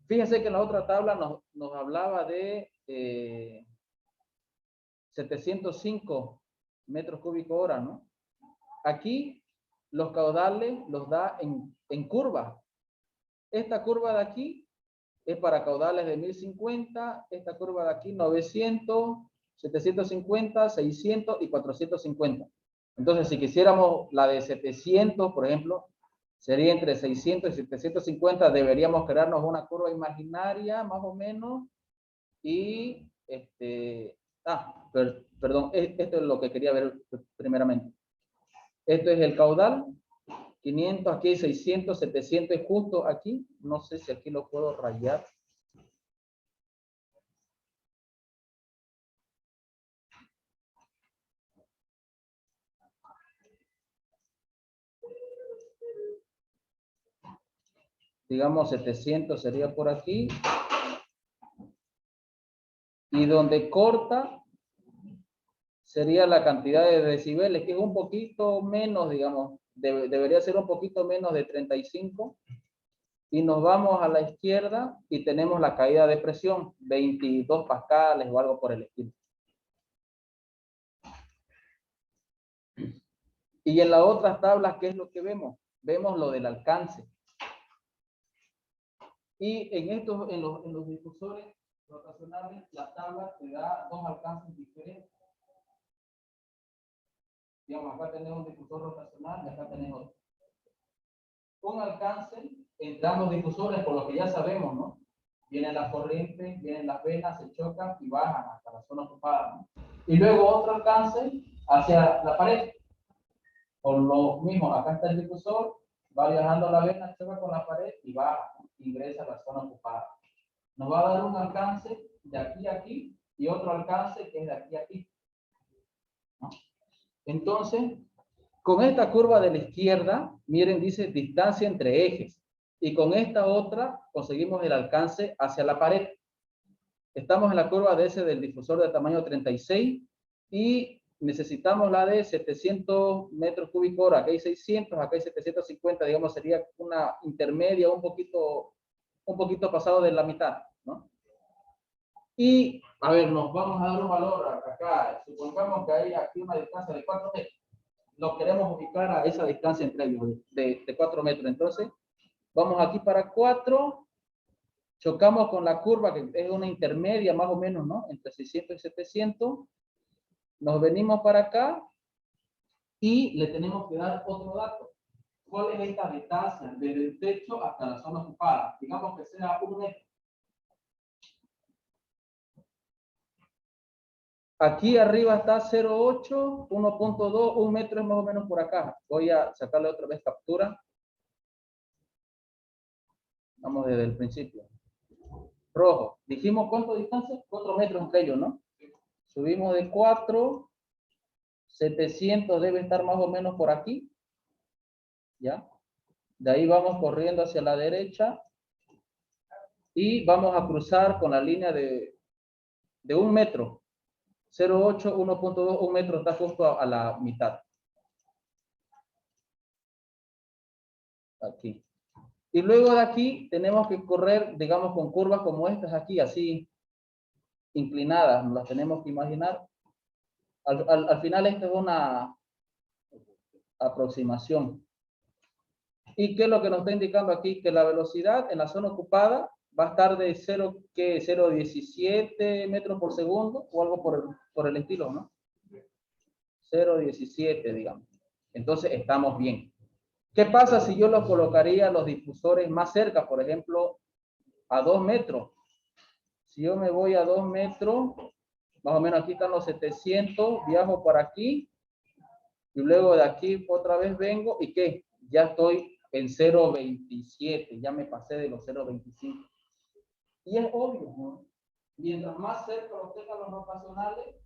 Fíjense que en la otra tabla nos hablaba de 705 metros cúbicos hora, ¿no? Aquí los caudales los da en curva. Esta curva de aquí es para caudales de 1050, esta curva de aquí 900, 750, 600 y 450. Entonces, si quisiéramos la de 700, por ejemplo, sería entre 600 y 750, deberíamos crearnos una curva imaginaria, más o menos, y perdón, esto es lo que quería ver primeramente. Esto es el caudal 500, aquí 600, 700 es justo aquí. No sé si aquí lo puedo rayar. Digamos 700 sería por aquí. Y donde corta sería la cantidad de decibeles, que es un poquito menos, digamos, debería ser un poquito menos de 35. Y nos vamos a la izquierda y tenemos la caída de presión, 22 pascales o algo por el estilo. Y en las otras tablas, ¿qué es lo que vemos? Vemos lo del alcance. Y en los difusores rotacionales, la tabla te da dos alcances diferentes. Digamos, acá tenemos un difusor rotacional y acá tenemos otro. Un alcance entre ambos difusores, por lo que ya sabemos, ¿no? Vienen las corrientes, vienen las venas, se chocan y bajan hasta la zona ocupada, ¿no? Y luego otro alcance hacia la pared. Por lo mismo, acá está el difusor, va viajando la vena, choca con la pared y baja, ¿no? Ingresa a la zona ocupada. Nos va a dar un alcance de aquí a aquí y otro alcance que es de aquí a aquí, ¿no? Entonces, con esta curva de la izquierda, miren, dice distancia entre ejes. Y con esta otra conseguimos el alcance hacia la pared. Estamos en la curva de ese del difusor de tamaño 36 y necesitamos la de 700 metros cúbicos hora. Acá hay 600, acá hay 750, digamos, sería una intermedia, un poquito pasado de la mitad, ¿no? Y, a ver, nos vamos a dar un valor acá. Supongamos que hay aquí una distancia de 4 metros. Nos queremos ubicar a esa distancia entre ellos, de 4 metros. Entonces, vamos aquí para 4, chocamos con la curva, que es una intermedia más o menos, ¿no? Entre 600 y 700. Nos venimos para acá y le tenemos que dar otro dato. ¿Cuál es esta distancia desde el techo hasta la zona ocupada? Digamos que sea 1 metro. Aquí arriba está 0,8, 1,2, 1 metro es más o menos por acá. Voy a sacarle otra vez captura. Vamos desde el principio. Rojo. Dijimos cuánto distancia, 4 metros entre ellos, ¿no? Subimos de 4, 700 debe estar más o menos por aquí. ¿Ya? De ahí vamos corriendo hacia la derecha y vamos a cruzar con la línea de 1 metro. 0,8, 1,2, 1 metro está justo a la mitad. Aquí. Y luego de aquí tenemos que correr, digamos, con curvas como estas aquí, así inclinadas, nos las tenemos que imaginar. Al final esta es una aproximación. ¿Y qué es lo que nos está indicando aquí? Que la velocidad en la zona ocupada va a estar de 0,17 metros por segundo o algo por el estilo, ¿no? 0,17, digamos. Entonces estamos bien. ¿Qué pasa si yo los colocaría los difusores más cerca, por ejemplo, a 2 metros? Si yo me voy a 2 metros, más o menos aquí están los 700, viajo por aquí, y luego de aquí otra vez vengo, ¿y qué? Ya estoy en 0,27, ya me pasé de los 0,25. Y es obvio, ¿no? Mientras más cerca los tengan los rotacionales,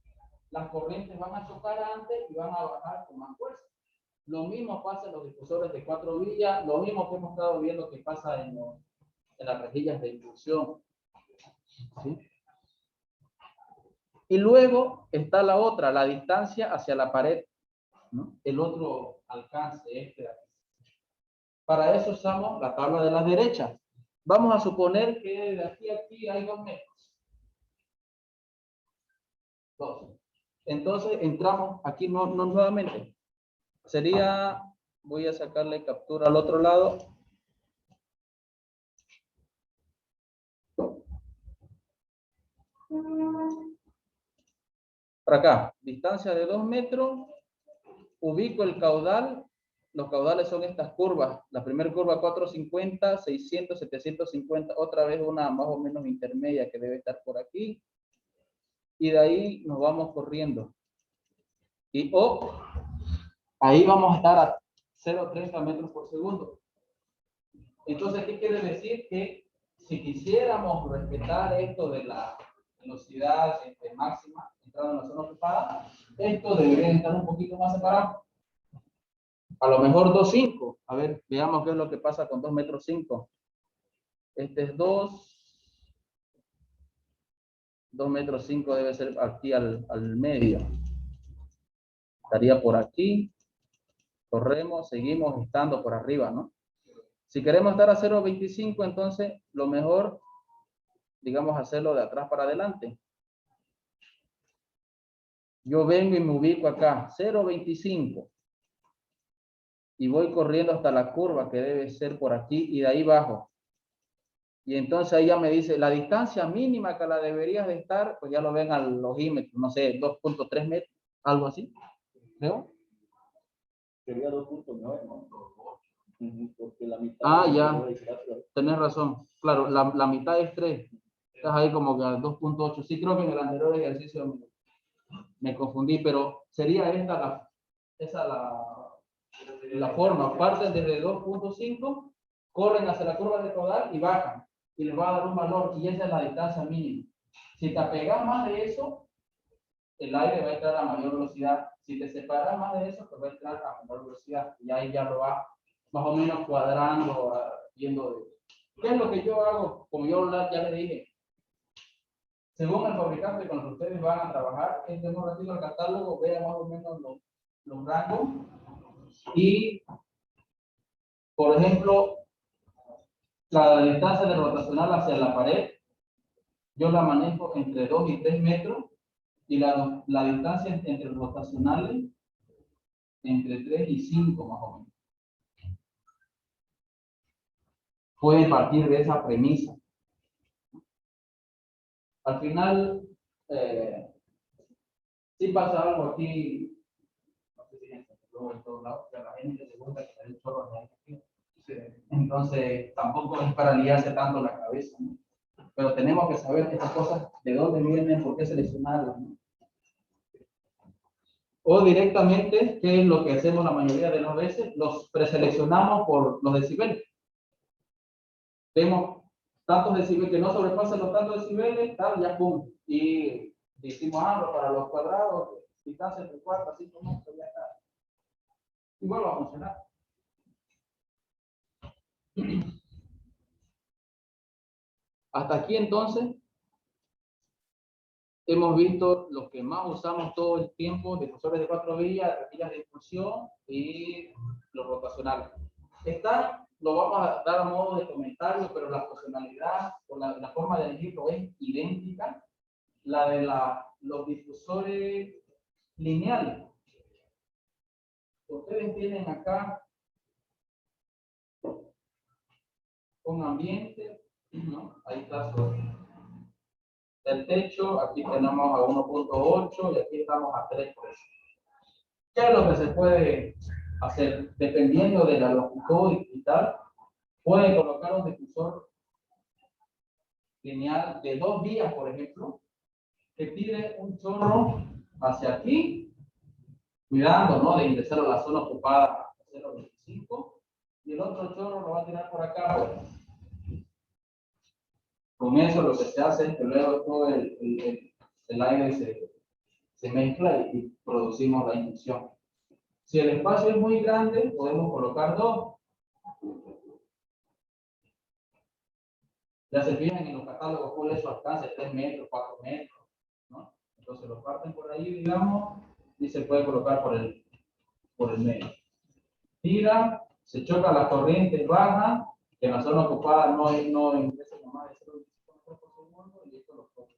las corrientes van a chocar antes y van a bajar con más fuerza. Lo mismo pasa en los difusores de 4 vías, lo mismo que hemos estado viendo que pasa en las rejillas de inducción. ¿Sí? Y luego está la otra, la distancia hacia la pared, ¿no? El otro alcance, este de aquí. Para eso usamos la tabla de la derecha. Vamos a suponer que de aquí a aquí hay 2 metros. 2. Entonces entramos aquí nuevamente. Sería, voy a sacarle captura al otro lado. Para acá, distancia de 2 metros, ubico el caudal, los caudales son estas curvas, la primera curva 450, 600, 750, otra vez una más o menos intermedia que debe estar por aquí, y de ahí nos vamos corriendo. Y ahí vamos a estar 0,30 metros por segundo. Entonces, ¿qué quiere decir? Que si quisiéramos respetar esto de la velocidad máxima entrando en la zona ocupada, esto debería estar un poquito más separado. A lo mejor 2,5. A ver, veamos qué es lo que pasa con 2,5 metros. Este es 2,5 metros debe ser aquí al medio. Estaría por aquí. Corremos, seguimos estando por arriba, ¿no? Si queremos estar a 0,25, entonces lo mejor, digamos, hacerlo de atrás para adelante. Yo vengo y me ubico acá, 0,25. Y voy corriendo hasta la curva que debe ser por aquí y de ahí bajo. Y entonces ahí ya me dice, la distancia mínima que la deberías de estar, pues ya lo ven al logímetro, no sé, 2,3 metros, algo así, creo. Sería 2,9, ¿no? Porque la mitad. Ah, ya. Tenés razón. Claro, la mitad es 3. Estás ahí como que a 2,8. Sí, creo que en el anterior ejercicio me confundí, pero sería la forma. Parten desde 2,5, corren hacia la curva de caudal y bajan. Y les va a dar un valor, y esa es la distancia mínima. Si te apegas más de eso, el aire va a entrar a mayor velocidad. Si te separas más de eso, pues va a entrar a menor velocidad. Y ahí ya lo va más o menos cuadrando, viendo. ¿Qué es lo que yo hago? Como yo ya les dije, según el fabricante con el que ustedes van a trabajar, entre un ratito el catálogo, vean más o menos los rangos. Y, por ejemplo, la distancia de rotacional hacia la pared, yo la manejo entre 2 y 3 metros. Y la distancia entre rotacionales, entre 3 y 5 más o menos. Puede partir de esa premisa. Al final, sí pasa algo aquí, no sé si en todos lados, que a la gente le gusta que se den chorros de aquí. Sí. Entonces, tampoco es para liarse tanto la cabeza, ¿no? Pero tenemos que saber estas cosas, de dónde vienen, por qué seleccionarlas, ¿no? O directamente, ¿qué es lo que hacemos la mayoría de las veces? Los preseleccionamos por los decibeles. Vemos tantos decibeles que no sobrepasan los tantos decibeles, tal, ya pum. Y decimos, para los cuadrados, distancia entre 4 a 5 metros, ya está. Igual va a funcionar. Hasta aquí entonces, hemos visto lo que más usamos todo el tiempo, difusores de 4 vías, rejillas de difusión y los rotacionales. Esta lo vamos a dar a modo de comentario, pero la funcionalidad o la forma de elegirlo es idéntica. La de los difusores lineales. Ustedes tienen acá un ambiente, ¿no? Ahí está el techo, aquí tenemos a 1,8 y aquí estamos a 3. ¿Qué es lo que se puede hacer? Dependiendo de la longitud y tal, pueden colocar un difusor lineal de 2 vías, por ejemplo, que tire un chorro hacia aquí, cuidando, ¿no?, de ingresar a la zona ocupada a 0,25, y el otro chorro lo va a tirar por acá. Pues. Con eso lo que se hace es que luego todo el aire se mezcla y producimos la inducción. Si el espacio es muy grande, podemos colocar 2. Ya se fijan en los catálogos cuál es su alcance, 3 metros, 4 metros, ¿no? Entonces lo parten por ahí, digamos, y se puede colocar por el medio. Tira, se choca la corriente baja, que en la zona ocupada no ingresa más de 0,25 metros por segundo, y esto lo toca.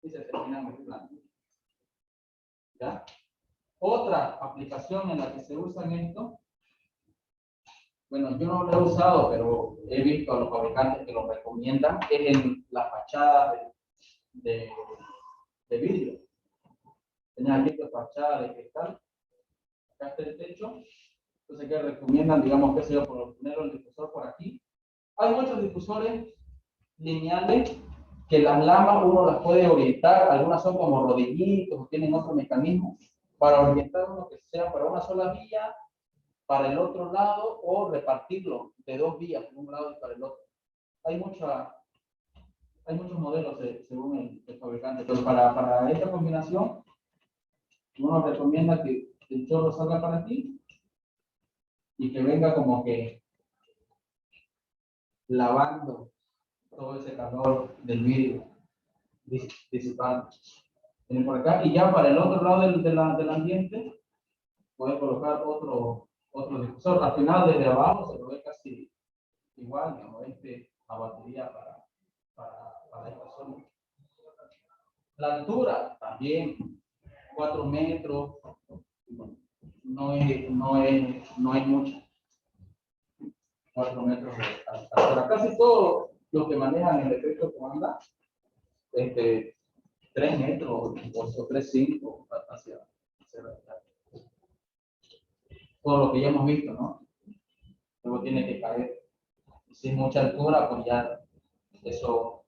Y se termina mezclando. ¿Ya? Otra aplicación en la que se usan esto, bueno, yo no lo he usado, pero he visto a los fabricantes que lo recomiendan, es en la fachada de vidrio. Tenés aquí tu fachada de cristal, acá está el techo, entonces que recomiendan, digamos, que sea por poner el difusor por aquí. Hay muchos difusores lineales que las lamas uno las puede orientar, algunas son como rodillitos, tienen otro mecanismo para orientar uno que sea para una sola vía para el otro lado o repartirlo de dos vías, de un lado y para el otro. Hay muchos modelos según el fabricante, pero para esta combinación, uno recomienda que el chorro salga para aquí y que venga como que lavando todo ese calor del vidrio, disipando. Viene por acá y ya para el otro lado del ambiente, puede colocar otro difusor. Al final, desde abajo se lo ve casi igual, ¿no? La batería para esta zona. La altura también, 4 metros, no es mucho. 4 metros de altura. Casi todos los que manejan el efecto comanda, 3 metros o 3,5 hacia todo lo que ya hemos visto, ¿no? Luego tiene que caer. Si es mucha altura, pues ya eso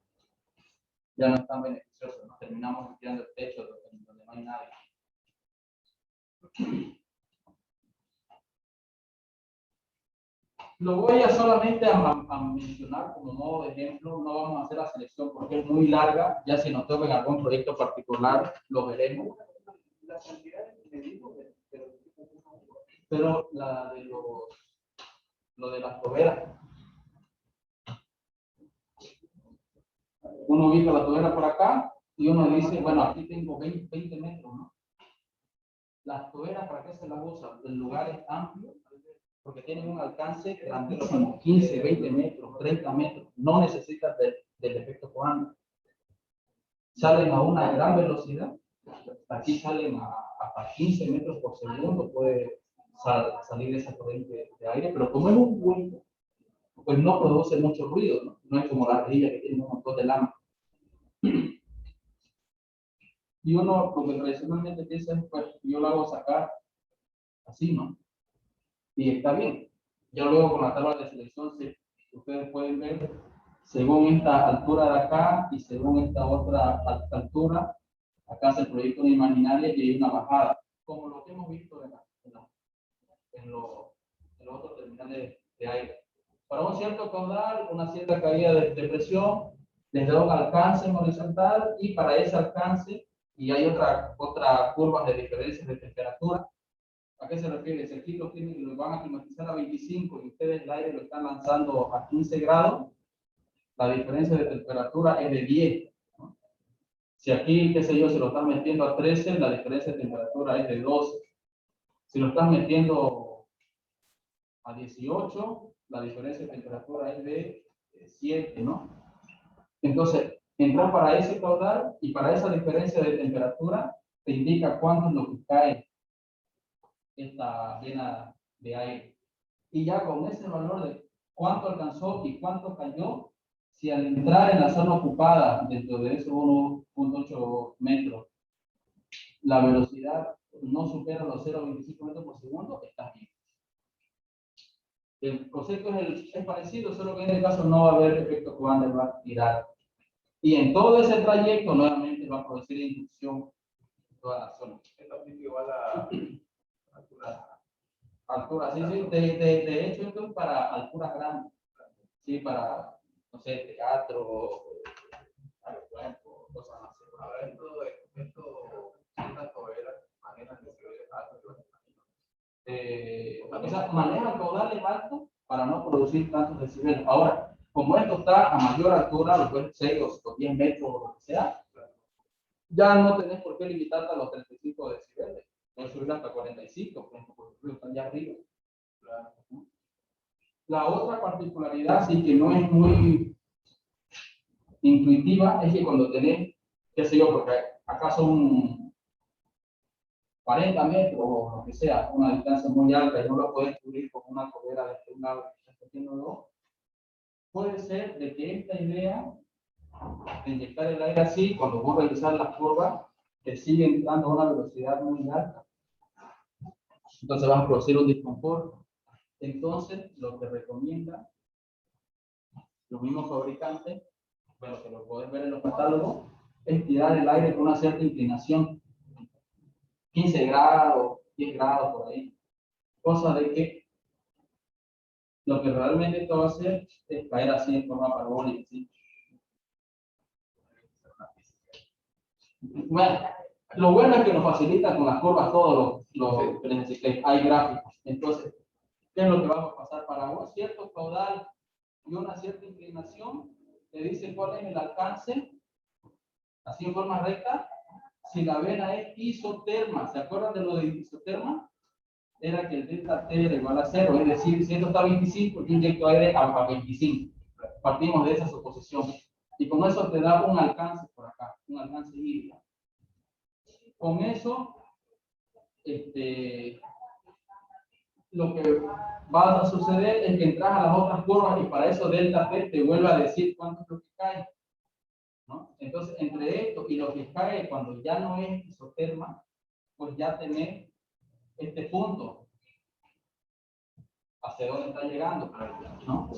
ya no es tan beneficioso, ¿no? Terminamos limpiando el techo donde no hay nadie. Lo voy a solamente a mencionar como modo de ejemplo, no vamos a hacer la selección porque es muy larga, ya si nos toca en algún proyecto particular, lo veremos. La cantidad de medimos Pero lo de las toberas. Uno ubica la tobera por acá y uno dice, bueno, aquí tengo 20 metros, ¿no? Las toberas, ¿para qué se las usa? El lugar es amplio, porque tienen un alcance grandísimo, 15, 20 metros, 30 metros. No necesitas del efecto Coanda. Salen a una gran velocidad. Aquí salen a 15 metros por segundo, puede salir esa corriente de aire, pero como es un hueco, pues no produce mucho ruido, ¿no? No es como la rejilla que tiene un montón de lámparas. Y uno, lo que tradicionalmente piensa es, pues yo lo hago sacar así, ¿no? Y está bien. Ya luego con la tabla de selección, ustedes pueden ver, según esta altura de acá y según esta otra altura, acá se proyecta una imaginaria y hay una bajada, como lo que hemos visto en los otros terminales de aire. Para un cierto caudal, una cierta caída de presión, les da un alcance en horizontal y para ese alcance, y hay otra curva de diferencias de temperatura. ¿A qué se refiere? Si aquí los van a climatizar a 25 y ustedes el aire lo están lanzando a 15 grados, la diferencia de temperatura es de 10. ¿No? Si aquí, qué sé yo, se lo están metiendo a 13, la diferencia de temperatura es de 12. Si lo están metiendo a 18, la diferencia de temperatura es de 7, ¿no? Entonces, entrar para ese caudal y para esa diferencia de temperatura te indica cuánto es lo que cae esta vena de aire. Y ya con ese valor de cuánto alcanzó y cuánto cayó, si al entrar en la zona ocupada dentro de esos 1.8 metros, la velocidad no supera los 0.25 metros por segundo, está bien. El concepto es parecido, solo que en este caso no va a haber efecto Coanda, va a tirar. Y en todo ese trayecto nuevamente va a producir inducción en toda la zona. es también igual a altura, sí, sí. De hecho, esto es para alturas grandes. Sí, para, no sé, teatro, aeropuerto, cosas así. Ahora esto estas toberas manejan niveles altos. O sea, manejan caudales altos para no producir tantos decibeles. Ahora, como esto está a mayor altura, lo puedes 6 o 10 metros o lo que sea, ya no tenés por qué limitarte a los 35 decibeles. Puedes subir hasta 45, porque están ya arriba. La otra particularidad, sí que no es muy intuitiva, es que cuando tenés, qué sé yo, porque acá son 40 metros o lo que sea, una distancia muy alta y no lo puedes cubrir con una cobera de un lado y de otro, puede ser de que esta idea de inyectar el aire así, cuando vos realizar las curvas, que sigue entrando a una velocidad muy alta. Entonces vas a producir un desconfort. Entonces, lo que recomienda los mismos fabricantes, bueno, que lo pueden ver en los catálogos, es tirar el aire con una cierta inclinación, 15 grados, 10 grados por ahí. Cosa de que lo que realmente esto va a hacer es caer así en forma parabólica, ¿sí? Bueno, lo bueno es que nos facilita con las curvas todo lo que necesitéis. Hay gráficos. Entonces, ¿qué es lo que vamos a pasar? Para un cierto caudal y una cierta inclinación, te dice cuál es el alcance, así en forma recta, si la vena es isoterma. ¿Se acuerdan de lo de isoterma? Era que el delta T era igual a 0, es decir, si esto está a 25, yo inyecto aire a 25. Partimos de esa suposición. Y con eso te da un alcance por acá, un alcance híbrido. Con eso, lo que va a suceder es que entras a las otras curvas y para eso delta T te vuelve a decir cuánto es lo que cae, ¿no? Entonces, entre esto y lo que cae cuando ya no es isoterma, pues ya tenés este punto hacia dónde está llegando, ¿no?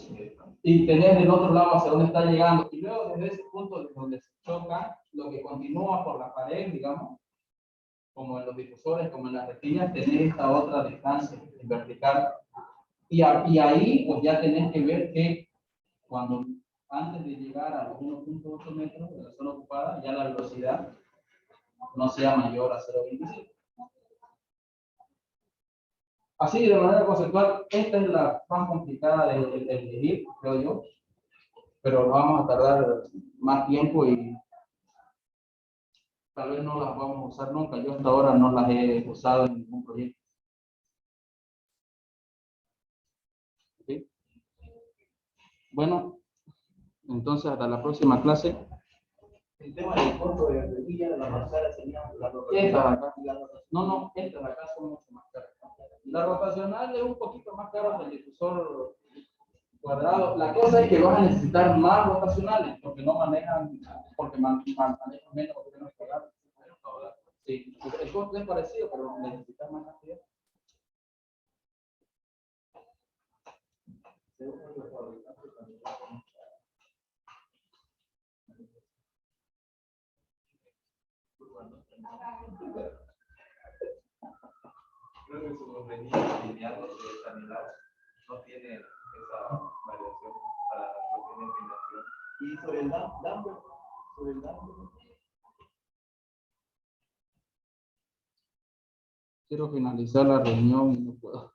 Y tenés del otro lado hacia dónde está llegando. Y luego desde ese punto de donde se choca, lo que continúa por la pared, digamos, como en los difusores, como en las rejillas, tenés esta otra distancia vertical. Y ahí, pues ya tenés que ver que cuando antes de llegar a los 1.8 metros de la zona ocupada, ya la velocidad no sea mayor a 0.25. Así, de manera conceptual, esta es la más complicada de elegir, creo yo, pero vamos a tardar más tiempo y tal vez no las vamos a usar nunca. Yo hasta ahora no las he usado en ningún proyecto. ¿Sí? Bueno, entonces hasta la próxima clase. El tema del costo de energía, la más cara sería la Esta acá. No, estas acá son mucho más caras. La rotacional es un poquito más cara que el difusor cuadrado. La cosa es que vas a necesitar más rotacionales porque no manejan, porque manejan menos porque no es cuadrado. Sí, el costo es parecido, pero necesitas más cantidad. Creo que su conveniencia lineal no tiene esa variación para la propia inclinación. Y sobre el Dumper, Quiero finalizar la reunión y no puedo.